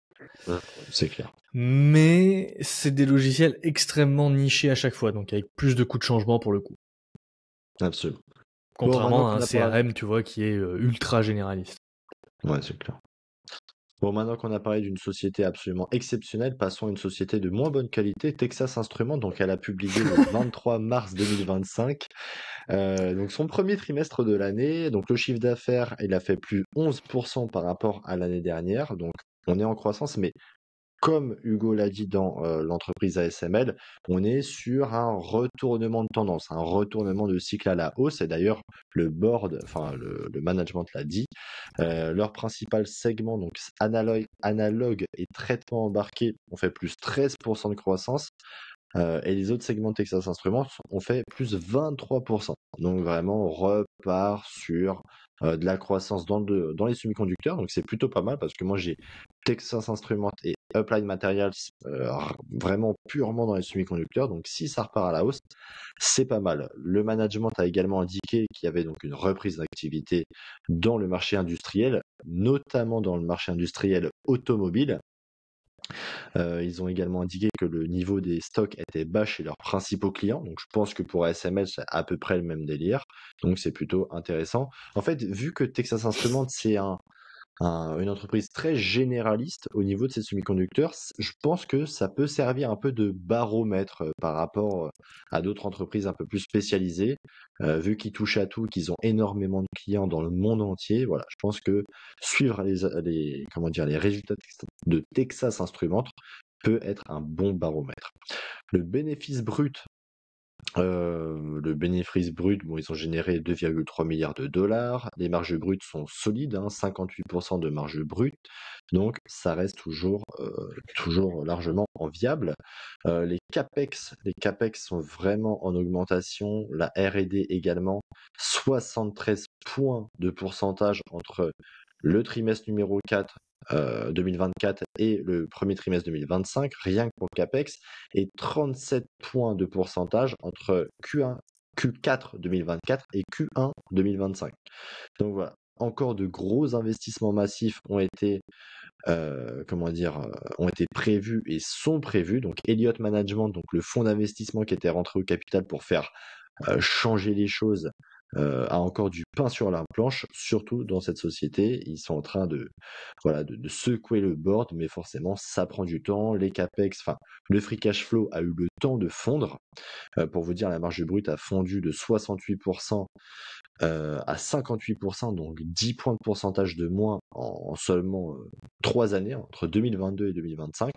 C'est clair. Mais c'est des logiciels extrêmement nichés à chaque fois, donc avec plus de coûts de changement pour le coup. Absolument. Bon, maintenant Contrairement à qu'on un a parlé. CRM, tu vois, qui est ultra généraliste. Ouais, c'est clair. Bon, maintenant qu'on a parlé d'une société absolument exceptionnelle, passons à une société de moins bonne qualité, Texas Instruments. Donc, elle a publié le 23 mars 2025, donc son premier trimestre de l'année. Donc, le chiffre d'affaires, il a fait plus 11% par rapport à l'année dernière. Donc, on est en croissance, mais comme Hugo l'a dit dans l'entreprise ASML, on est sur un retournement de tendance, un retournement de cycle à la hausse. Et d'ailleurs, le board, enfin le management l'a dit. Leur principal segment, donc analogue et traitement embarqué, ont fait plus 13% de croissance. Et les autres segments de Texas Instruments ont fait plus 23%. Donc vraiment, on repart sur de la croissance dans les semi-conducteurs. Donc c'est plutôt pas mal parce que moi j'ai Texas Instruments et Applied Materials vraiment purement dans les semi-conducteurs. Donc si ça repart à la hausse, c'est pas mal. Le management a également indiqué qu'il y avait donc une reprise d'activité dans le marché industriel, notamment dans le marché industriel automobile. Ils ont également indiqué que le niveau des stocks était bas chez leurs principaux clients. Donc je pense que pour ASML, c'est à peu près le même délire. Donc c'est plutôt intéressant. En fait, vu que Texas Instruments, c'est une entreprise très généraliste au niveau de ses semi-conducteurs, je pense que ça peut servir un peu de baromètre par rapport à d'autres entreprises un peu plus spécialisées. Vu qu'ils touchent à tout, qu'ils ont énormément de clients dans le monde entier, voilà, je pense que suivre les résultats de Texas Instruments peut être un bon baromètre. Le bénéfice brut bon, ils ont généré 2,3 milliards de dollars. Les marges brutes sont solides, 58% de marge brute. Donc, ça reste toujours largement enviable. Les CAPEX sont vraiment en augmentation. La R&D également. 73 points de pourcentage entre le trimestre numéro 4 2024 et le premier trimestre 2025, rien que pour le CAPEX, et 37 points de pourcentage entre Q4 2024 et Q1 2025. Donc voilà, encore de gros investissements massifs ont été prévus et sont prévus. Donc Elliott Management, donc le fonds d'investissement qui était rentré au capital pour faire changer les choses, a encore du pain sur la planche, surtout dans cette société. Ils sont en train de secouer le board, mais forcément ça prend du temps. Les capex, enfin le free cash flow a eu le temps de fondre. Pour vous dire, la marge brute a fondu de 68% à 58%, donc 10 points de pourcentage de moins en seulement 3 années, entre 2022 et 2025.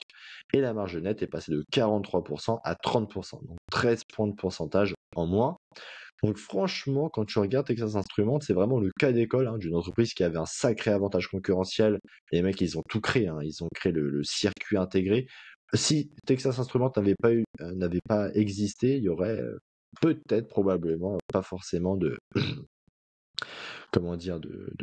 Et la marge nette est passée de 43% à 30%, donc 13 points de pourcentage en moins. Donc franchement, quand tu regardes Texas Instruments, c'est vraiment le cas d'école d'une entreprise qui avait un sacré avantage concurrentiel. Les mecs, ils ont tout créé, ils ont créé le circuit intégré. Si Texas Instruments n'avait pas existé, il y aurait peut-être, probablement, pas forcément de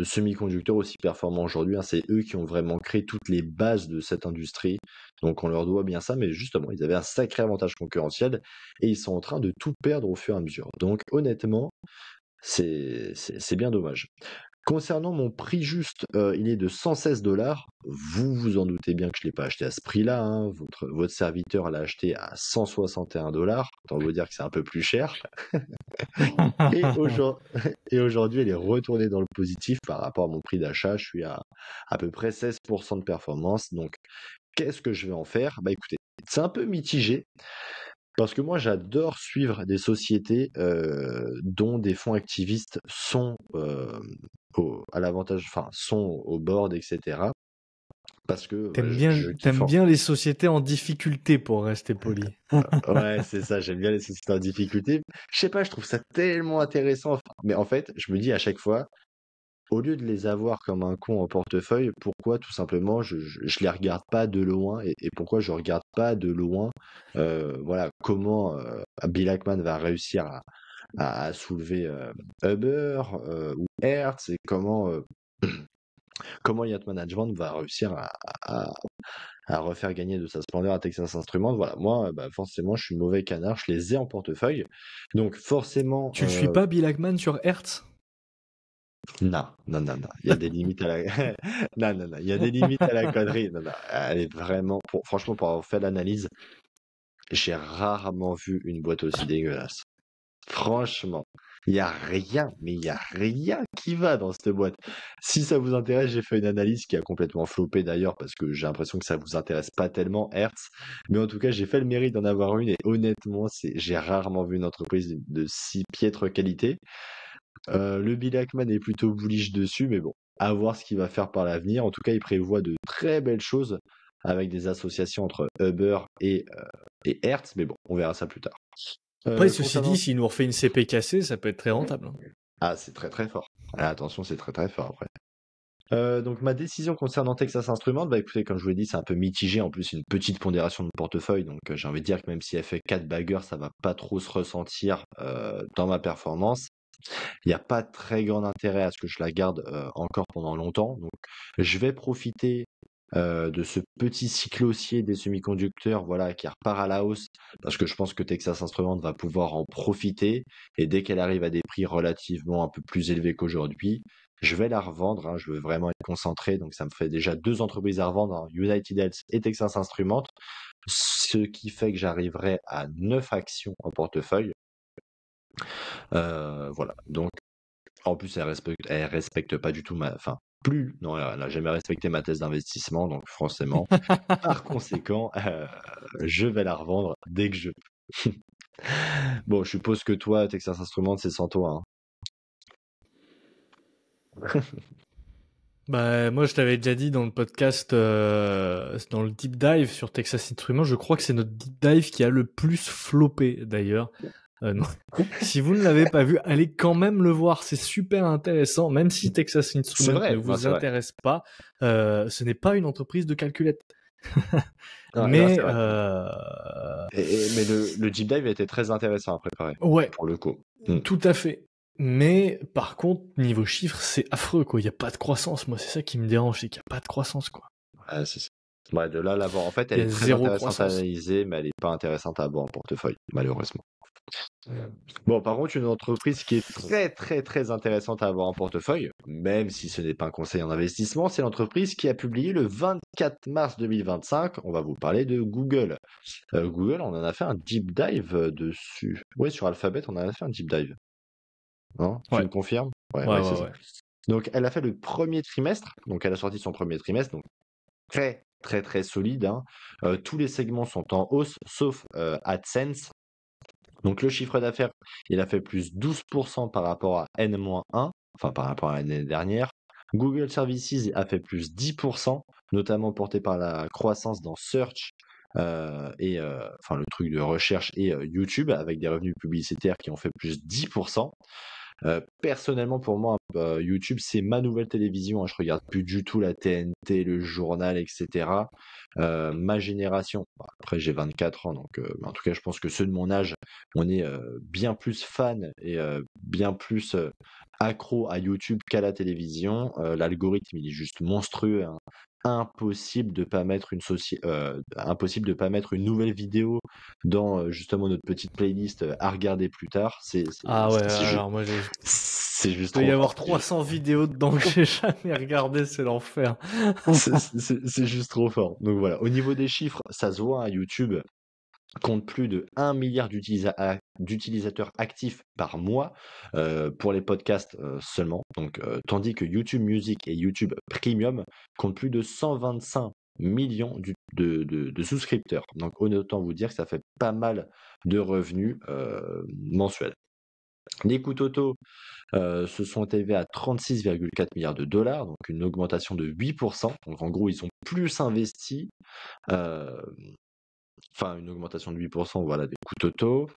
semi-conducteurs aussi performants aujourd'hui. C'est eux qui ont vraiment créé toutes les bases de cette industrie. Donc on leur doit bien ça, mais justement, ils avaient un sacré avantage concurrentiel et ils sont en train de tout perdre au fur et à mesure. Donc honnêtement, c'est bien dommage. Concernant mon prix juste, il est de 116 dollars. Vous vous en doutez bien que je ne l'ai pas acheté à ce prix-là. Votre serviteur l'a acheté à 161 dollars. Autant vous dire que c'est un peu plus cher. Et aujourd'hui, elle est retournée dans le positif par rapport à mon prix d'achat. Je suis à peu près 16% de performance. Donc, qu'est-ce que je vais en faire? Bah écoutez, c'est un peu mitigé. Parce que moi, j'adore suivre des sociétés dont des fonds activistes sont à l'avantage, enfin, sont au board, etc. Parce que je kiffe. T'aimes bien les sociétés en difficulté, pour rester poli. Ouais, c'est ça, j'aime bien les sociétés en difficulté. Je sais pas, je trouve ça tellement intéressant. Mais en fait, je me dis à chaque fois, au lieu de les avoir comme un con en portefeuille, pourquoi tout simplement je les regarde pas de loin et pourquoi je regarde pas de loin voilà comment Bill Ackman va réussir à soulever Uber ou Hertz et comment Yacht Management va réussir à refaire gagner de sa splendeur à Texas Instruments. Voilà, moi, bah, forcément, je suis mauvais canard, je les ai en portefeuille. Donc, forcément, Tu le suis pas, Bill Ackman, sur Hertz? non, non, non, non, il y a des limites à la, non, non, non, il y a des limites à la connerie. Non, non, elle est vraiment, franchement, pour avoir fait l'analyse, j'ai rarement vu une boîte aussi dégueulasse. Franchement, il y a rien, mais il y a rien qui va dans cette boîte. Si ça vous intéresse, j'ai fait une analyse qui a complètement floppé d'ailleurs parce que j'ai l'impression que ça vous intéresse pas tellement Hertz, mais en tout cas, j'ai fait le mérite d'en avoir une et honnêtement, j'ai rarement vu une entreprise de si piètre qualité. Le Bill Ackman est plutôt bullish dessus, mais bon, à voir ce qu'il va faire par l'avenir. En tout cas, il prévoit de très belles choses avec des associations entre Uber et Hertz, mais bon, on verra ça plus tard. Après, ceci Concernant dit, s'il nous refait une CP cassée, ça peut être très rentable, hein. Ah, c'est très très fort. Ah, attention, c'est très très fort après. Donc ma décision concernant Texas Instruments, bah écoutez, comme je vous l'ai dit, c'est un peu mitigé. En plus, une petite pondération de portefeuille, donc j'ai envie de dire que même si elle fait 4 baggers, ça va pas trop se ressentir dans ma performance. Il n'y a pas de très grand intérêt à ce que je la garde encore pendant longtemps. Donc je vais profiter de ce petit cycle haussier des semi-conducteurs, voilà, qui repart à la hausse, parce que je pense que Texas Instruments va pouvoir en profiter. Et dès qu'elle arrive à des prix relativement un peu plus élevés qu'aujourd'hui, je vais la revendre. Hein, je veux vraiment être concentré, donc ça me fait déjà 2 entreprises à revendre, hein, United Health et Texas Instruments, ce qui fait que j'arriverai à 9 actions en portefeuille. Voilà. Donc, en plus, elle respecte pas du tout enfin, plus, non, elle n'a jamais respecté ma thèse d'investissement, donc forcément, par conséquent, je vais la revendre dès que je peux. Bon, je suppose que toi, Texas Instruments, c'est sans toi, hein. Bah, moi, je t'avais déjà dit dans le podcast, dans le deep dive sur Texas Instruments, je crois que c'est notre deep dive qui a le plus floppé, d'ailleurs. Non. Si vous ne l'avez pas vu, allez quand même le voir, c'est super intéressant, même si Texas C'est Instruments vrai, ne non, vous c'est vrai. intéresse pas, ce n'est pas une entreprise de calculette. Non, non, c'est Mais, vrai. Mais le deep dive était très intéressant à préparer, ouais, pour le coup. Mm. tout à fait. Mais, par contre, niveau chiffres, c'est affreux, quoi. Il n'y a pas de croissance. Moi, c'est ça qui me dérange, c'est qu'il n'y a pas de croissance, quoi. Ouais, c'est ça. Ouais, de là, l'avoir. En fait, Il elle y est a très zéro intéressante à croissance. analyser, mais elle est pas intéressante à avoir en portefeuille, malheureusement. Bon, par contre, une entreprise qui est très, très, très intéressante à avoir en portefeuille, même si ce n'est pas un conseil en investissement, c'est l'entreprise qui a publié le 24 mars 2025. On va vous parler de Google. Google, on en a fait un deep dive dessus. Oui, sur Alphabet, on en a fait un deep dive. Non? Tu Ouais, me confirmes? Ouais, ouais, ouais, ouais, c'est ça. ouais. Donc, elle a fait le premier trimestre. Donc, elle a sorti son premier trimestre. Donc, très, très, très solide, hein. Tous les segments sont en hausse, sauf AdSense. Donc le chiffre d'affaires, il a fait plus 12% par rapport à N-1, enfin par rapport à l'année dernière. Google Services a fait plus 10%, notamment porté par la croissance dans Search enfin le truc de recherche et YouTube avec des revenus publicitaires qui ont fait plus 10%. Personnellement, pour moi, YouTube, c'est ma nouvelle télévision, hein. Je regarde plus du tout la TNT, le journal, etc. Ma génération, bah, après j'ai 24 ans, donc en tout cas, je pense que ceux de mon âge, on est bien plus fan et bien plus accro à YouTube qu'à la télévision. L'algorithme, il est juste monstrueux, hein. Impossible de pas mettre une nouvelle vidéo dans justement notre petite playlist à regarder plus tard. Ah ouais, C'est juste, alors moi, c'est juste peut y trop avoir fort. 300 vidéos dedans que j'ai jamais regardé, c'est l'enfer. C'est juste trop fort. Donc voilà, au niveau des chiffres, ça se voit, hein, YouTube compte plus de 1 milliard d'utilisateurs actifs par mois pour les podcasts seulement. Donc, tandis que YouTube Music et YouTube Premium comptent plus de 125 millions de souscripteurs. Donc, autant vous dire que ça fait pas mal de revenus mensuels. Les coûts totaux se sont élevés à 36,4 milliards de dollars, donc une augmentation de 8%. Donc en gros, ils ont plus investi, euh, enfin une augmentation de 8%, voilà, des coûts totaux.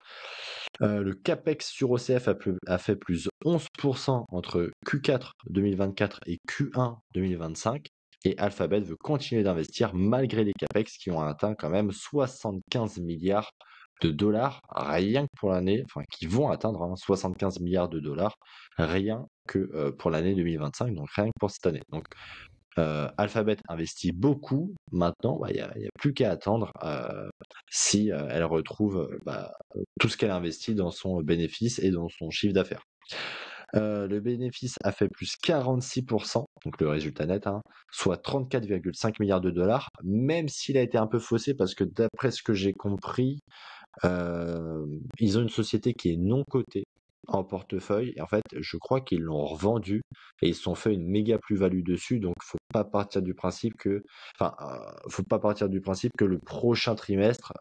Le CAPEX sur OCF a fait plus 11% entre Q4 2024 et Q1 2025. Et Alphabet veut continuer d'investir malgré les CAPEX qui ont atteint quand même 75 milliards de dollars rien que pour l'année, enfin qui vont atteindre 75 milliards de dollars rien que pour l'année 2025, donc rien que pour cette année. Donc Alphabet investit beaucoup. Maintenant, il n'y a plus qu'à attendre si elle retrouve tout ce qu'elle investit dans son bénéfice et dans son chiffre d'affaires. Le bénéfice a fait plus 46%, donc le résultat net, soit 34,5 milliards de dollars, même s'il a été un peu faussé parce que d'après ce que j'ai compris, ils ont une société qui est non cotée en portefeuille et en fait je crois qu'ils l'ont revendu et ils se sont fait une méga plus-value dessus, donc faut pas partir du principe que le prochain trimestre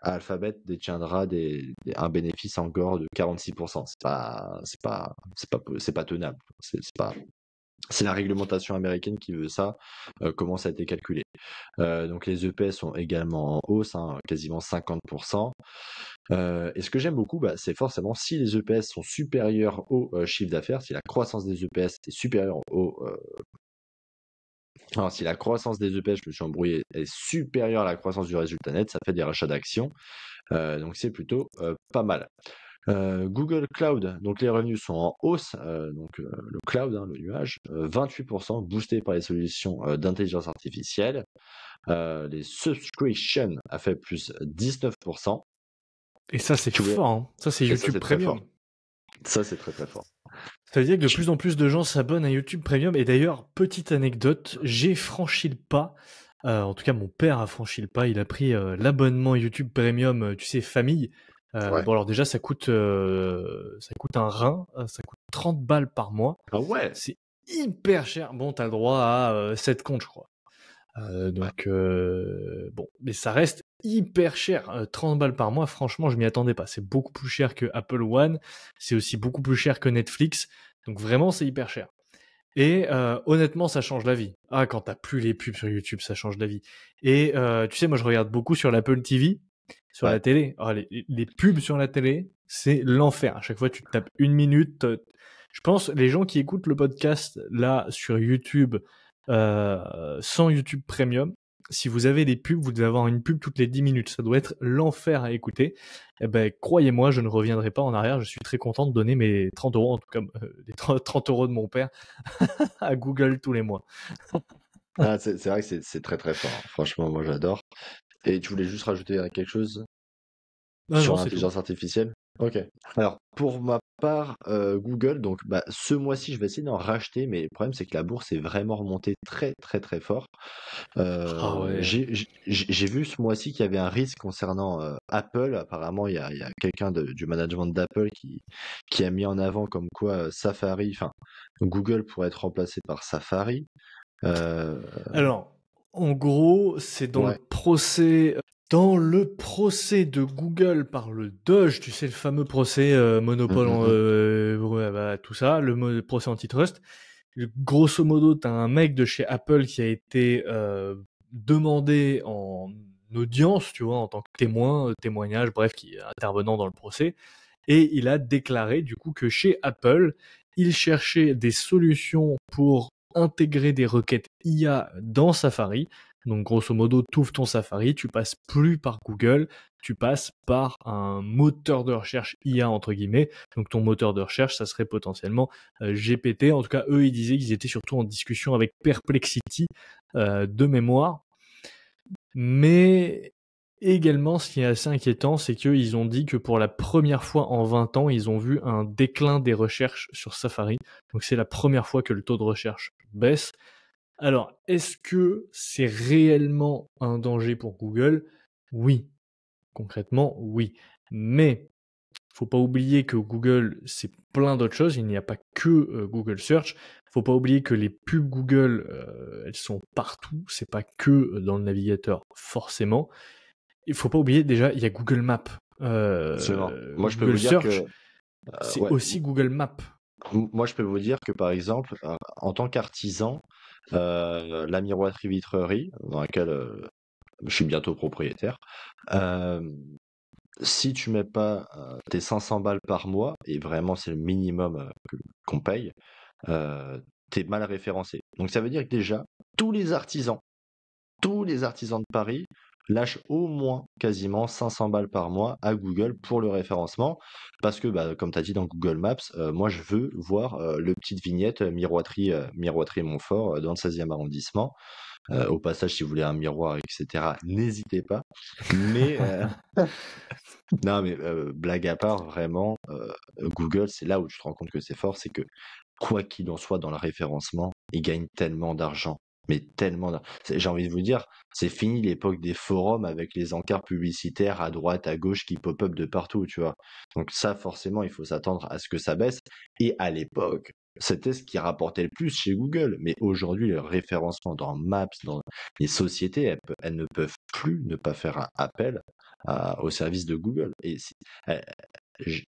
Alphabet détiendra un bénéfice encore de 46%. C'est pas tenable. C'est la réglementation américaine qui veut ça, comment ça a été calculé. Donc les EPS sont également en hausse, quasiment 50%. Et ce que j'aime beaucoup, c'est forcément si les EPS sont supérieurs au chiffre d'affaires, si la croissance des EPS est supérieure alors, si la croissance des EPS, je me suis embrouillé, est supérieure à la croissance du résultat net, ça fait des rachats d'actions. Donc c'est plutôt pas mal. Google Cloud, donc les revenus sont en hausse, le cloud, le nuage, 28%, boosté par les solutions d'intelligence artificielle. Les subscriptions a fait plus 19%. Et ça, c'est fort, hein. Ça, c'est YouTube Premium. Ça, c'est très très fort. Ça veut dire que de plus en plus de gens s'abonnent à YouTube Premium. Et d'ailleurs, petite anecdote, j'ai franchi le pas. En tout cas, mon père a franchi le pas. Il a pris l'abonnement YouTube Premium, tu sais, famille. Ouais. Bon, alors déjà, ça coûte un rein. Ça coûte 30 balles par mois. Ah ouais. C'est hyper cher. Bon, t'as le droit à 7 comptes, je crois. Bon, mais ça reste hyper cher. 30 balles par mois, franchement, je m'y attendais pas. C'est beaucoup plus cher que Apple One. C'est aussi beaucoup plus cher que Netflix. Donc vraiment, c'est hyper cher. Et honnêtement, ça change la vie. Ah, quand t'as plus les pubs sur YouTube, ça change la vie. Et tu sais, moi, je regarde beaucoup sur l'Apple TV, sur la télé. Ah, les pubs sur la télé, c'est l'enfer. À chaque fois, tu te tapes 1 minute. Je pense, les gens qui écoutent le podcast là sur YouTube, sans YouTube Premium, si vous avez des pubs, vous devez avoir une pub toutes les 10 minutes. Ça doit être l'enfer à écouter. Eh ben, croyez-moi, je ne reviendrai pas en arrière. Je suis très content de donner mes 30 €, en tout cas, les 30 € de mon père à Google tous les mois. C'est vrai que c'est très très fort. Franchement, moi j'adore. Et tu voulais juste rajouter quelque chose sur l'intelligence artificielle? Ok. Alors, pour ma part, Google, donc ce mois-ci, je vais essayer d'en racheter, mais le problème, c'est que la bourse est vraiment remontée très, très, très fort. Ouais. J'ai vu ce mois-ci qu'il y avait un risque concernant Apple. Apparemment, il y a quelqu'un du management d'Apple qui a mis en avant comme quoi Safari, enfin, Google pourrait être remplacé par Safari. Alors, en gros, c'est dans le procès. Dans le procès de Google par le DOJ, tu sais, le fameux procès monopole, tout ça, le procès antitrust. Grosso modo, t'as un mec de chez Apple qui a été demandé en audience, tu vois, en tant que témoignage, bref, qui est intervenant dans le procès. Et il a déclaré, du coup, que chez Apple, il cherchait des solutions pour intégrer des requêtes IA dans Safari. Donc, grosso modo, tu ouvres ton Safari, tu passes plus par Google, tu passes par un moteur de recherche IA, entre guillemets. Donc, ton moteur de recherche, ça serait potentiellement GPT. En tout cas, eux, ils disaient qu'ils étaient surtout en discussion avec Perplexity de mémoire. Mais également, ce qui est assez inquiétant, c'est qu'ils ont dit que pour la première fois en 20 ans, ils ont vu un déclin des recherches sur Safari. Donc, c'est la première fois que le taux de recherche baisse. Alors, est-ce que c'est réellement un danger pour Google? Oui. Concrètement, oui. Mais faut pas oublier que Google, c'est plein d'autres choses. Il n'y a pas que Google Search. Faut pas oublier que les pubs Google, elles sont partout. C'est pas que dans le navigateur, forcément. Il faut pas oublier, déjà, il y a Google Maps. Moi, je peux Google vous dire Search, que c'est aussi Google Maps. Moi, je peux vous dire que, par exemple, en tant qu'artisan, la miroiterie vitrerie, dans laquelle je suis bientôt propriétaire, si tu mets pas tes 500 balles par mois, et vraiment c'est le minimum qu'on paye, t'es mal référencé. Donc ça veut dire que déjà, tous les artisans, tous les artisans de Paris lâchent au moins quasiment 500 balles par mois à Google pour le référencement. Parce que, bah, comme tu as dit dans Google Maps, moi je veux voir le petite vignette Miroiterie Montfort dans le 16e arrondissement. Au passage, si vous voulez un miroir, etc., n'hésitez pas. Mais non, mais blague à part, vraiment, Google, c'est là où tu te rends compte que c'est fort, c'est que quoi qu'il en soit dans le référencement, ils gagnent tellement d'argent. Mais tellement d'argent. J'ai envie de vous dire, c'est fini l'époque des forums avec les encarts publicitaires à droite, à gauche qui pop-up de partout, tu vois. Donc ça, forcément, il faut s'attendre à ce que ça baisse. Et à l'époque, c'était ce qui rapportait le plus chez Google. Mais aujourd'hui, le référencement dans Maps, dans les sociétés, elles ne peuvent plus ne pas faire appel au service de Google. Et euh, j-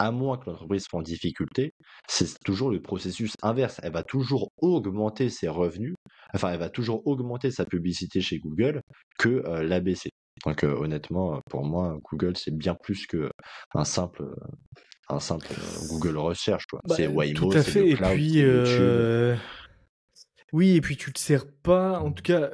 à moins que l'entreprise soit en difficulté, c'est toujours le processus inverse. Elle va toujours augmenter ses revenus, enfin, elle va toujours augmenter sa publicité chez Google que l'abaisser. Donc honnêtement, pour moi, Google, c'est bien plus que un simple, Google Recherche, quoi. Bah, C'est tout Waymo, à c'est le fait. Et cloud, puis, c'est YouTube. oui, et puis tu te sers pas, en tout cas,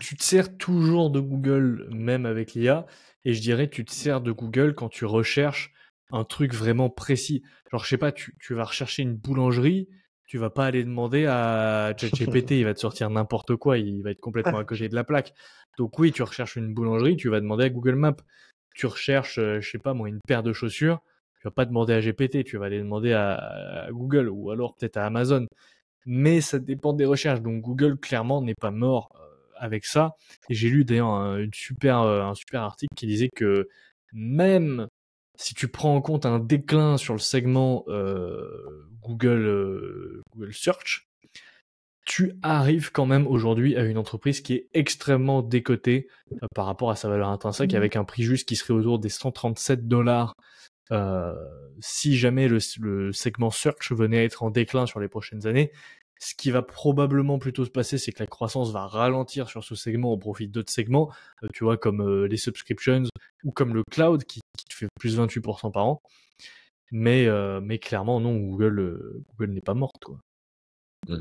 tu te sers toujours de Google, même avec l'IA. Et je dirais, tu te sers de Google quand tu recherches un truc vraiment précis. Genre, je sais pas, tu vas rechercher une boulangerie, tu vas pas aller demander à ChatGPT, il va te sortir n'importe quoi, il va être complètement à côté de la plaque. Donc oui, tu recherches une boulangerie, tu vas demander à Google Maps. Tu recherches, je sais pas moi, une paire de chaussures, tu vas pas demander à GPT, tu vas aller demander à Google ou alors peut-être à Amazon. Mais ça dépend des recherches. Donc Google clairement n'est pas mort avec ça. Et j'ai lu d'ailleurs un super article qui disait que même si tu prends en compte un déclin sur le segment Google Search, tu arrives quand même aujourd'hui à une entreprise qui est extrêmement décotée par rapport à sa valeur intrinsèque, avec un prix juste qui serait autour des 137 dollars si jamais le segment search venait à être en déclin sur les prochaines années. Ce qui va probablement plutôt se passer, c'est que la croissance va ralentir sur ce segment au profit d'autres segments, tu vois, comme les subscriptions ou comme le cloud qui te fait plus 28% par an. Mais clairement, non, Google n'est pas morte, quoi.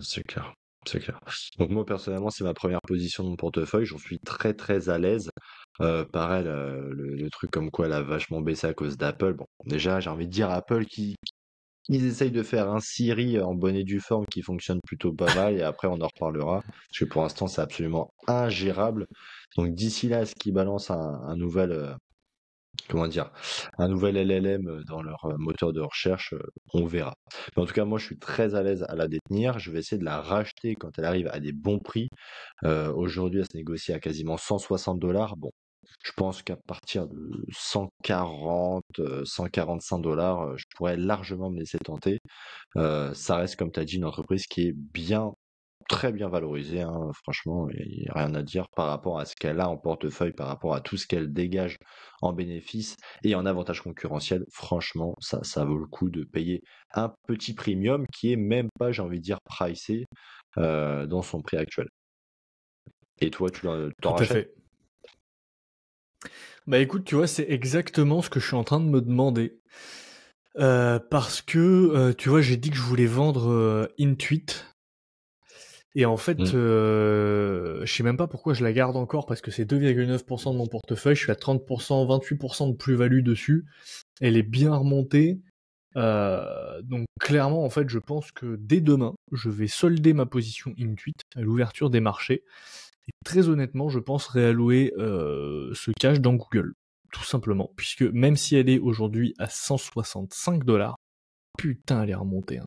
C'est clair. C'est clair. Donc moi personnellement, c'est ma première position de mon portefeuille. J'en suis très très à l'aise. Pareil, le truc comme quoi elle a vachement baissé à cause d'Apple. Bon, déjà, j'ai envie de dire Apple qui ils essayent de faire un Siri en bonne et due forme qui fonctionne plutôt pas mal et après on en reparlera. Parce que pour l'instant, c'est absolument ingérable. Donc d'ici là, est-ce qu'ils balancent un nouvel comment dire, un nouvel LLM dans leur moteur de recherche, on verra. Mais en tout cas, moi, je suis très à l'aise à la détenir. Je vais essayer de la racheter quand elle arrive à des bons prix. Aujourd'hui, elle se négocie à quasiment 160 dollars. Bon, je pense qu'à partir de 140, 145 dollars, je pourrais largement me laisser tenter. Ça reste, comme tu as dit, une entreprise qui est bien très bien valorisée, hein, franchement, il n'y a rien à dire par rapport à ce qu'elle a en portefeuille, par rapport à tout ce qu'elle dégage en bénéfices et en avantages concurrentiels. Franchement, ça vaut le coup de payer un petit premium qui est même pas, j'ai envie de dire, pricé dans son prix actuel. Et toi, t'en Tout à rachètes? fait. Bah écoute, tu vois, c'est exactement ce que je suis en train de me demander. Parce que, tu vois, j'ai dit que je voulais vendre Intuit. Et en fait, Mm. je sais même pas pourquoi je la garde encore, parce que c'est 2,9% de mon portefeuille, je suis à 30%, 28% de plus-value dessus. Elle est bien remontée. Donc clairement, en fait, je pense que dès demain, je vais solder ma position Intuit à l'ouverture des marchés. Et très honnêtement, je pense réallouer ce cash dans Google. Tout simplement. Puisque même si elle est aujourd'hui à 165 dollars, putain, elle est remontée. Hein.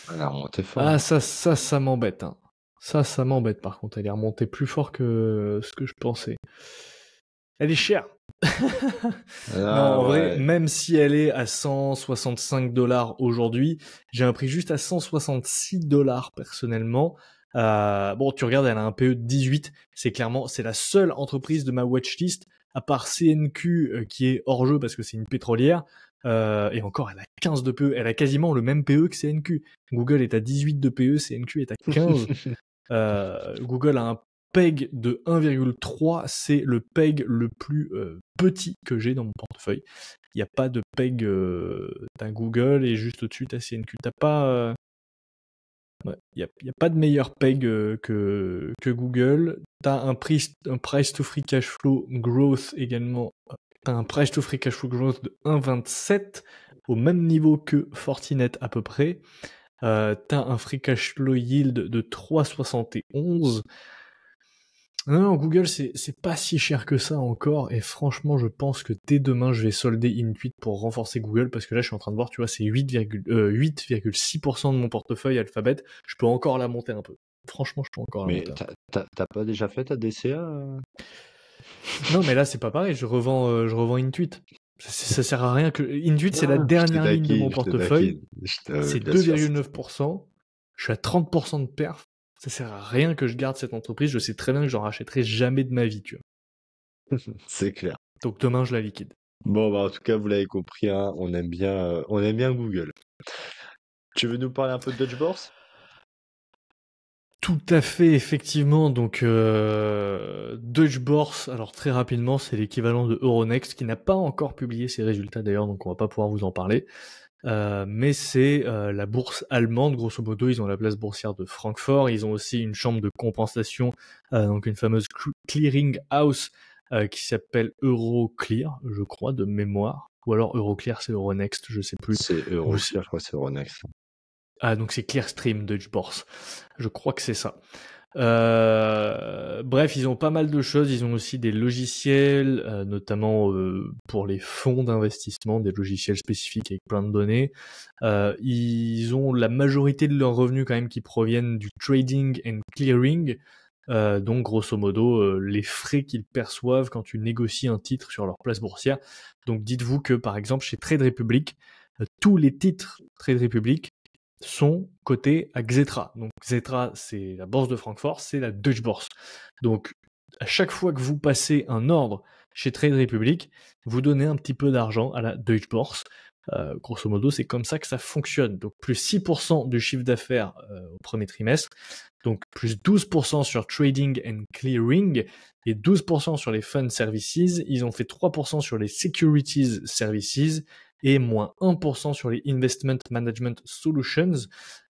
Elle a remonté fort, Ah, hein. ça m'embête. Hein. Ça m'embête par contre. Elle est remontée plus fort que ce que je pensais. Elle est chère. Non, Ah en vrai, ouais. même si elle est à 165 dollars aujourd'hui, j'ai un prix juste à 166 dollars personnellement. Bon, tu regardes, elle a un PE de 18. C'est la seule entreprise de ma watchlist, à part CNQ qui est hors jeu parce que c'est une pétrolière. Et encore, elle a 15 de PE. Elle a quasiment le même PE que CNQ. Google est à 18 de PE, CNQ est à 15. Google a un PEG de 1,3, c'est le PEG le plus petit que j'ai dans mon portefeuille. portefeuille. Il n'y a pas de peg d'un Google et juste au-dessus, tu as CNQ. T'as pas... Ouais, il y a pas de meilleur peg que Google. T'as un price to free cash flow growth également. T'as un price to free cash flow growth de 1,27 au même niveau que Fortinet à peu près. T'as un free cash flow yield de 3,71. Non, Google, c'est pas si cher que ça encore, et franchement, je pense que dès demain, je vais solder Intuit pour renforcer Google, parce que là, je suis en train de voir, tu vois, c'est 8,6% de mon portefeuille Alphabet, je peux encore la monter un peu. Franchement, je peux encore la Mais monter un peu. t'as pas déjà fait ta DCA Non, mais là, c'est pas pareil, je revends Intuit. Ça sert à rien que... Intuit, c'est la Je te dernière ligne de mon taquine, je te portefeuille, taquine. c'est Bien sûr, 2,9%, je suis à 30% de perf, ça sert à rien que je garde cette entreprise, je sais très bien que j'en rachèterai jamais de ma vie, tu vois. c'est clair. Donc demain, je la liquide. Bon, bah, en tout cas, vous l'avez compris, hein, on aime bien Google. Tu veux nous parler un peu de Dutch Bourse? Tout à fait, effectivement. Donc, Deutsche Börse, alors très rapidement, c'est l'équivalent de Euronext, qui n'a pas encore publié ses résultats d'ailleurs, donc on va pas pouvoir vous en parler. Mais c'est la bourse allemande, grosso modo, ils ont la place boursière de Francfort, ils ont aussi une chambre de compensation, donc une fameuse clearing house qui s'appelle Euroclear, je crois, de mémoire. Ou alors Euroclear, c'est Euronext, je sais plus. C'est Euroclear, je crois que c'est Euronext. Ah, donc c'est Clearstream Deutsche Börse. Je crois que c'est ça. Bref, ils ont pas mal de choses. Ils ont aussi des logiciels, notamment pour les fonds d'investissement, des logiciels spécifiques avec plein de données. Ils ont la majorité de leurs revenus quand même qui proviennent du trading and clearing. Donc grosso modo, les frais qu'ils perçoivent quand tu négocies un titre sur leur place boursière. Donc dites-vous que par exemple chez Trade Republic, tous les titres Trade Republic sont cotés à Xetra. Donc Xetra, c'est la bourse de Francfort, c'est la Deutsche Börse. Donc à chaque fois que vous passez un ordre chez Trade Republic, vous donnez un petit peu d'argent à la Deutsche Börse. Grosso modo, c'est comme ça que ça fonctionne. Donc plus 6% du chiffre d'affaires au premier trimestre, donc plus 12% sur Trading and Clearing et 12% sur les Fund Services. Ils ont fait 3% sur les Securities Services et moins 1% sur les Investment Management Solutions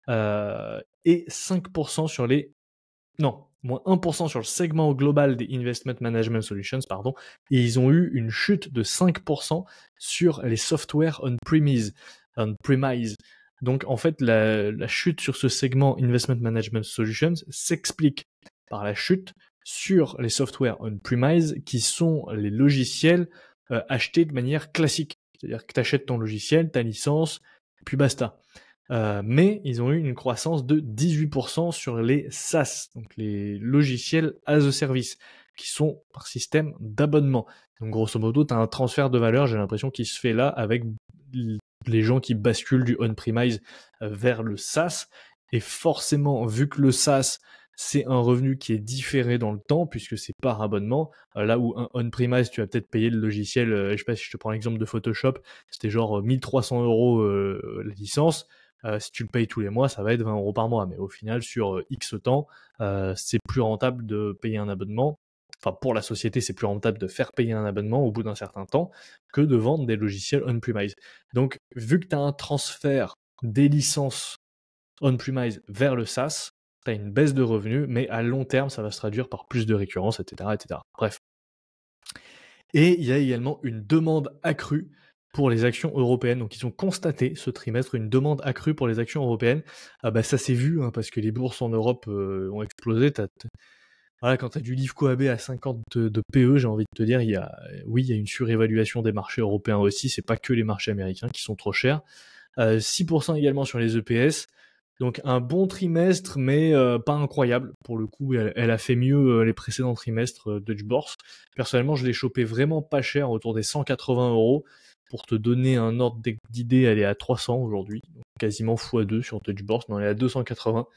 et 5% sur les... Non, moins 1% sur le segment global des Investment Management Solutions, pardon, et ils ont eu une chute de 5% sur les software on-premise. Donc en fait, la chute sur ce segment Investment Management Solutions s'explique par la chute sur les software on-premise qui sont les logiciels achetés de manière classique. C'est-à-dire que tu achètes ton logiciel, ta licence, puis basta. Mais ils ont eu une croissance de 18% sur les SaaS, donc les logiciels as a service, qui sont par système d'abonnement. Donc grosso modo, tu as un transfert de valeur, j'ai l'impression, qui se fait là avec les gens qui basculent du on-premise vers le SaaS. Et forcément, vu que le SaaS, c'est un revenu qui est différé dans le temps, puisque c'est par abonnement, là où un on-premise, tu vas peut-être payer le logiciel, je sais pas si je te prends l'exemple de Photoshop, c'était genre 1300 € la licence. Si tu le payes tous les mois, ça va être 20 € par mois. Mais au final, sur X temps, c'est plus rentable de payer un abonnement. Enfin, pour la société, c'est plus rentable de faire payer un abonnement au bout d'un certain temps que de vendre des logiciels on-premise. Donc, vu que tu as un transfert des licences on-premise vers le SaaS, tu as une baisse de revenus, mais à long terme, ça va se traduire par plus de récurrence, etc., etc. Bref. Et il y a également une demande accrue pour les actions européennes. Donc, ils ont constaté ce trimestre une demande accrue pour les actions européennes. Ça s'est vu, hein, parce que les bourses en Europe ont explosé. Voilà, quand tu as du Livco AB à 50 de PE, j'ai envie de te dire, il y a une surévaluation des marchés européens aussi. C'est pas que les marchés américains qui sont trop chers. 6% également sur les EPS. Donc un bon trimestre, mais pas incroyable. Pour le coup, elle a fait mieux les précédents trimestres Deutsche Börse. Personnellement, je l'ai chopé vraiment pas cher, autour des 180 €. Pour te donner un ordre d'idée, elle est à 300 aujourd'hui, donc quasiment x2 sur Deutsche Börse. Non, elle est à 280.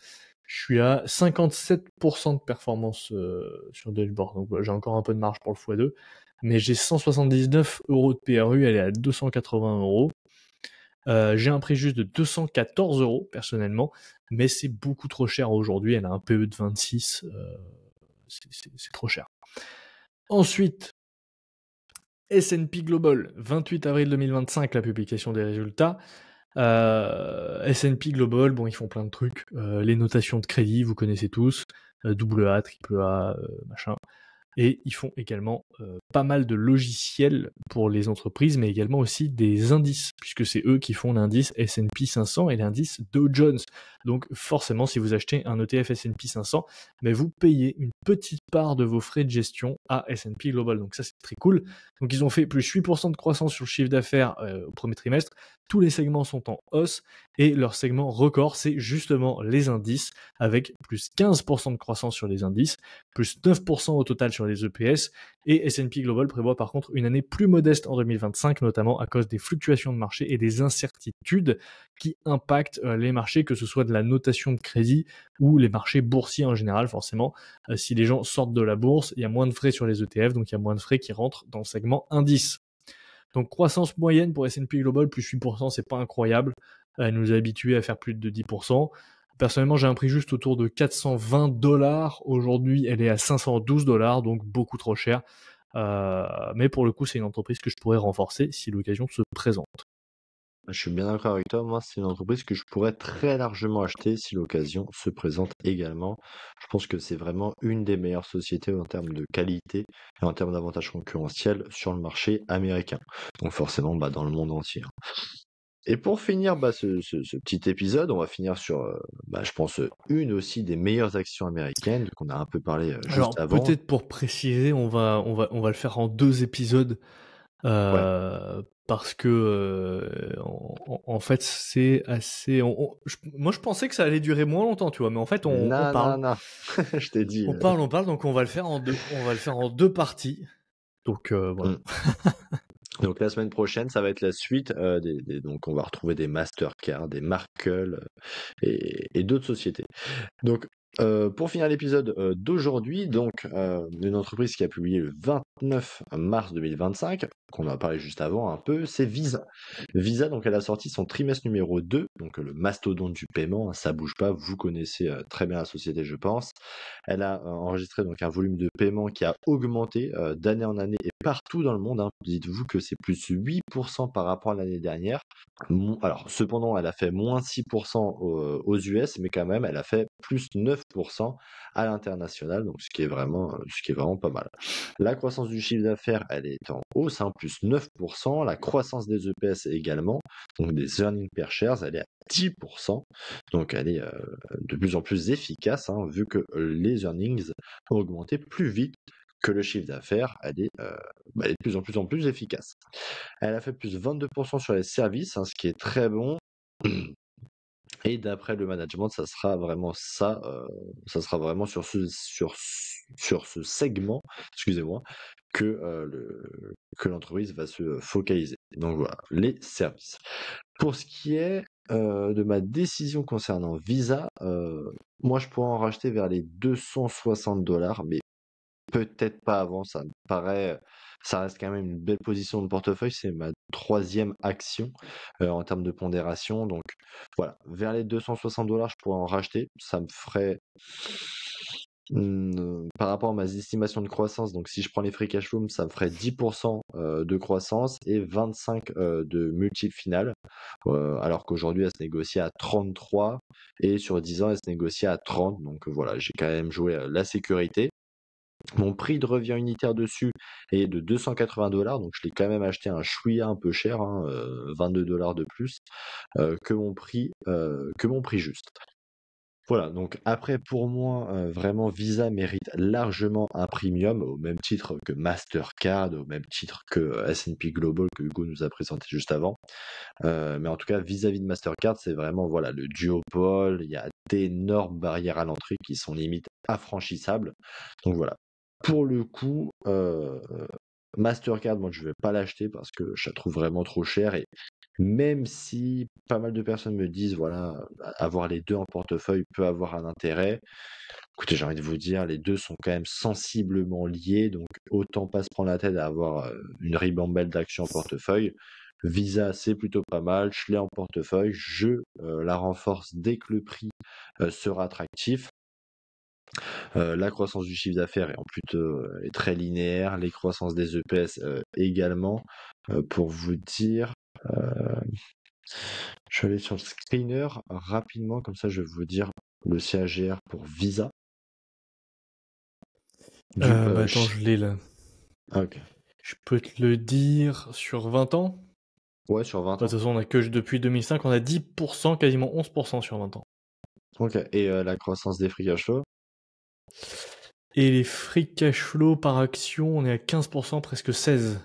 Je suis à 57% de performance sur Deutsche Börse, donc j'ai encore un peu de marge pour le x2. Mais j'ai 179 € de PRU, elle est à 280 €. J'ai un prix juste de 214 € personnellement, mais c'est beaucoup trop cher aujourd'hui. Elle a un PE de 26, c'est trop cher. Ensuite, S&P Global, 28 avril 2025, la publication des résultats. S&P Global, bon, ils font plein de trucs. Les notations de crédit, vous connaissez tous. AA, AAA, machin. Et ils font également pas mal de logiciels pour les entreprises, mais également aussi des indices, puisque c'est eux qui font l'indice S&P 500 et l'indice Dow Jones. Donc forcément, si vous achetez un ETF S&P 500, mais vous payez une petite part de vos frais de gestion à S&P Global. Donc ça, c'est très cool. Donc ils ont fait plus 8% de croissance sur le chiffre d'affaires au premier trimestre. Tous les segments sont en hausse et leur segment record, c'est justement les indices, avec plus 15% de croissance sur les indices, plus 9% au total sur les EPS, et S&P Global prévoit par contre une année plus modeste en 2025, notamment à cause des fluctuations de marché et des incertitudes qui impactent les marchés, que ce soit de la notation de crédit ou les marchés boursiers en général. Forcément, si les gens sortent de la bourse, il y a moins de frais sur les ETF, donc il y a moins de frais qui rentrent dans le segment indice. Donc croissance moyenne pour S&P Global, plus 8%, c'est pas incroyable. Elle nous a habitués à faire plus de 10%. Personnellement, j'ai un prix juste autour de 420 $. Aujourd'hui, elle est à 512 $, donc beaucoup trop cher. Mais pour le coup, c'est une entreprise que je pourrais renforcer si l'occasion se présente. Je suis bien d'accord avec toi. Moi, c'est une entreprise que je pourrais très largement acheter si l'occasion se présente également. Je pense que c'est vraiment une des meilleures sociétés en termes de qualité et en termes d'avantages concurrentiels sur le marché américain. Donc forcément, dans le monde entier. Et pour finir ce petit épisode, on va finir sur, je pense, une aussi des meilleures actions américaines qu'on a un peu parlé juste Alors avant. peut-être pour préciser, on va le faire en 2 épisodes. Ouais. Parce que en fait c'est assez. Moi je pensais que ça allait durer moins longtemps, tu vois, mais en fait on Non, non, parle, non. Je t'ai dit. on parle, donc on va le faire en deux. On va le faire en 2 parties. Donc voilà. Mm. Donc la semaine prochaine, ça va être la suite. Donc on va retrouver des Mastercard, des Markel et d'autres sociétés. Donc, pour finir l'épisode d'aujourd'hui, une entreprise qui a publié le 29 mars 2025, qu'on a parlé juste avant un peu, c'est Visa. Visa, donc elle a sorti son trimestre numéro 2, donc le mastodonte du paiement, hein, ça bouge pas, vous connaissez très bien la société, je pense. Elle a enregistré donc un volume de paiement qui a augmenté d'année en année et partout dans le monde, hein. Dites-vous que c'est plus 8% par rapport à l'année dernière. Alors, cependant, elle a fait moins 6% aux US, mais quand même, elle a fait plus 9% à l'international, donc ce qui est vraiment pas mal. La croissance du chiffre d'affaires, elle est en hausse, hein, plus 9%. La croissance des EPS également, donc des earnings per shares, elle est à 10%. Donc, elle est de plus en plus efficace, hein, vu que les earnings ont augmenté plus vite que le chiffre d'affaires, elle est de plus en plus efficace. Elle a fait plus 22% sur les services, hein, ce qui est très bon. Et d'après le management, ça sera vraiment ça sera vraiment sur ce segment, excusez-moi, que l'entreprise va se focaliser. Donc voilà, les services. Pour ce qui est de ma décision concernant Visa, moi je pourrais en racheter vers les 260 $, mais peut-être pas avant, ça reste quand même une belle position de portefeuille, c'est ma troisième action en termes de pondération, donc voilà, vers les 260 $, je pourrais en racheter, ça me ferait, par rapport à mes estimations de croissance, donc si je prends les free cash flow, ça me ferait 10% de croissance et 25 de multiple final, alors qu'aujourd'hui elle se négocie à 33 et sur 10 ans elle se négocie à 30, donc voilà, j'ai quand même joué la sécurité. Mon prix de revient unitaire dessus est de 280 $, donc je l'ai quand même acheté un chouïa un peu cher, hein, 22 $ de plus que mon prix juste. Voilà, donc après pour moi, vraiment Visa mérite largement un premium, au même titre que Mastercard, au même titre que S&P Global que Hugo nous a présenté juste avant. Mais en tout cas, vis-à-vis de Mastercard, c'est vraiment voilà le duopole, il y a d'énormes barrières à l'entrée qui sont limite infranchissables. Donc voilà. Pour le coup, Mastercard, moi je vais pas l'acheter parce que je la trouve vraiment trop cher et même si pas mal de personnes me disent voilà, avoir les 2 en portefeuille peut avoir un intérêt. Écoutez, j'ai envie de vous dire, les 2 sont quand même sensiblement liés, donc autant pas se prendre la tête à avoir, une ribambelle d'actions en portefeuille. Visa, c'est plutôt pas mal, je l'ai en portefeuille, je la renforce dès que le prix sera attractif. La croissance du chiffre d'affaires est en plutôt est très linéaire, les croissances des EPS également. Pour vous dire, je vais aller sur le screener rapidement, comme ça je vais vous dire le CAGR pour Visa. Attends, je l'ai là. Ah, ok. Je peux te le dire sur 20 ans. Ouais, sur 20 De toute ans. façon, on a que depuis 2005, on a 10%, quasiment 11% sur 20 ans. Ok. Et la croissance des free cash flow? Et les free cash flow par action, on est à 15%, presque 16%.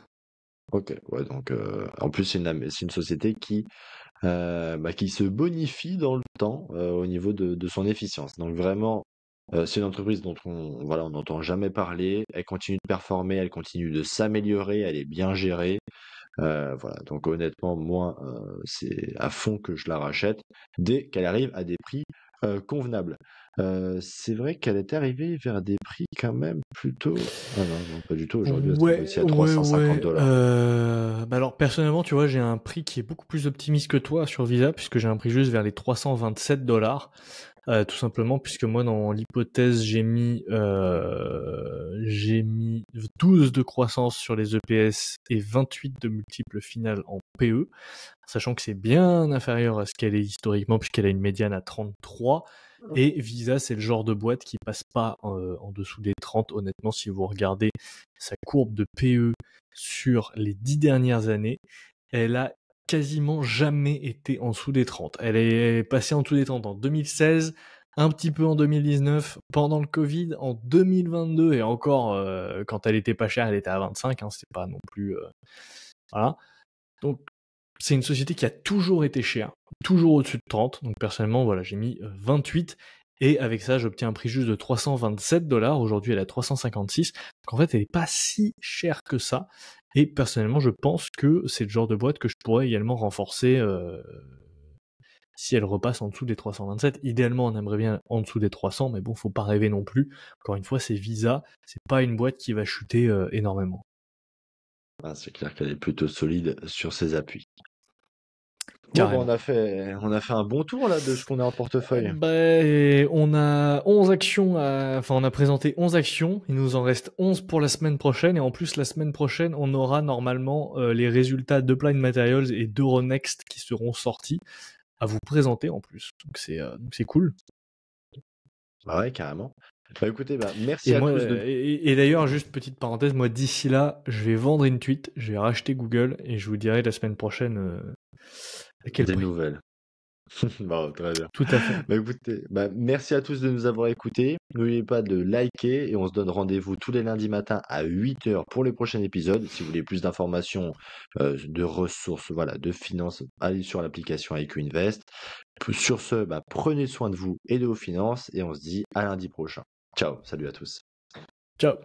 Ok. Ouais, donc en plus c'est une société qui se bonifie dans le temps au niveau de son efficience. Donc vraiment, c'est une entreprise dont on n'entend jamais parler. Elle continue de performer, elle continue de s'améliorer, elle est bien gérée. Voilà. Donc honnêtement, moi, c'est à fond que je la rachète dès qu'elle arrive à des prix convenables. C'est vrai qu'elle est arrivée vers des prix quand même plutôt. Ah non, pas du tout. Aujourd'hui, elle se trouve Ouais, aussi à ouais, ouais. 350 $. Bah alors personnellement, tu vois, j'ai un prix qui est beaucoup plus optimiste que toi sur Visa, puisque j'ai un prix juste vers les 327 $. Tout simplement, puisque moi, dans l'hypothèse, j'ai mis 12 de croissance sur les EPS et 28 de multiples finales en PE, sachant que c'est bien inférieur à ce qu'elle est historiquement, puisqu'elle a une médiane à 33. Et Visa, c'est le genre de boîte qui passe pas en dessous des 30. Honnêtement, si vous regardez sa courbe de PE sur les 10 dernières années, elle a quasiment jamais été en dessous des 30. Elle est passée en dessous des 30 en 2016, un petit peu en 2019, pendant le Covid, en 2022, et encore, quand elle était pas chère, elle était à 25, hein, c'est pas non plus... voilà. Donc, c'est une société qui a toujours été chère, toujours au-dessus de 30. Donc personnellement, voilà, j'ai mis 28. Et avec ça, j'obtiens un prix juste de 327 $. Aujourd'hui, elle est à 356. Donc en fait, elle n'est pas si chère que ça. Et personnellement, je pense que c'est le genre de boîte que je pourrais également renforcer si elle repasse en dessous des 327. Idéalement, on aimerait bien en dessous des 300, mais bon, faut pas rêver non plus. Encore une fois, c'est Visa, c'est pas une boîte qui va chuter énormément. Ah, c'est clair qu'elle est plutôt solide sur ses appuis. Bon, bah, Carrément. on a fait un bon tour là de ce qu'on a en portefeuille. On a 11 actions, on a présenté 11 actions, il nous en reste 11 pour la semaine prochaine, et en plus la semaine prochaine, on aura normalement les résultats d'Applied Materials et d'Euronext qui seront sortis à vous présenter en plus. Donc c'est cool. Bah ouais, carrément. Bah écoutez, merci Et à moi, tous de. et d'ailleurs, juste petite parenthèse, moi d'ici là, je vais vendre Intuit, je vais racheter Google, et je vous dirai la semaine prochaine à quel Des prix. nouvelles. Bon, très bien. Tout à fait. Bah écoutez, merci à tous de nous avoir écoutés. N'oubliez pas de liker et on se donne rendez-vous tous les lundis matins à 8h pour les prochains épisodes. Si vous voulez plus d'informations, de ressources, voilà, de finances, allez sur l'application IQ Invest. Sur ce, prenez soin de vous et de vos finances et on se dit à lundi prochain. Ciao, salut à tous. Ciao.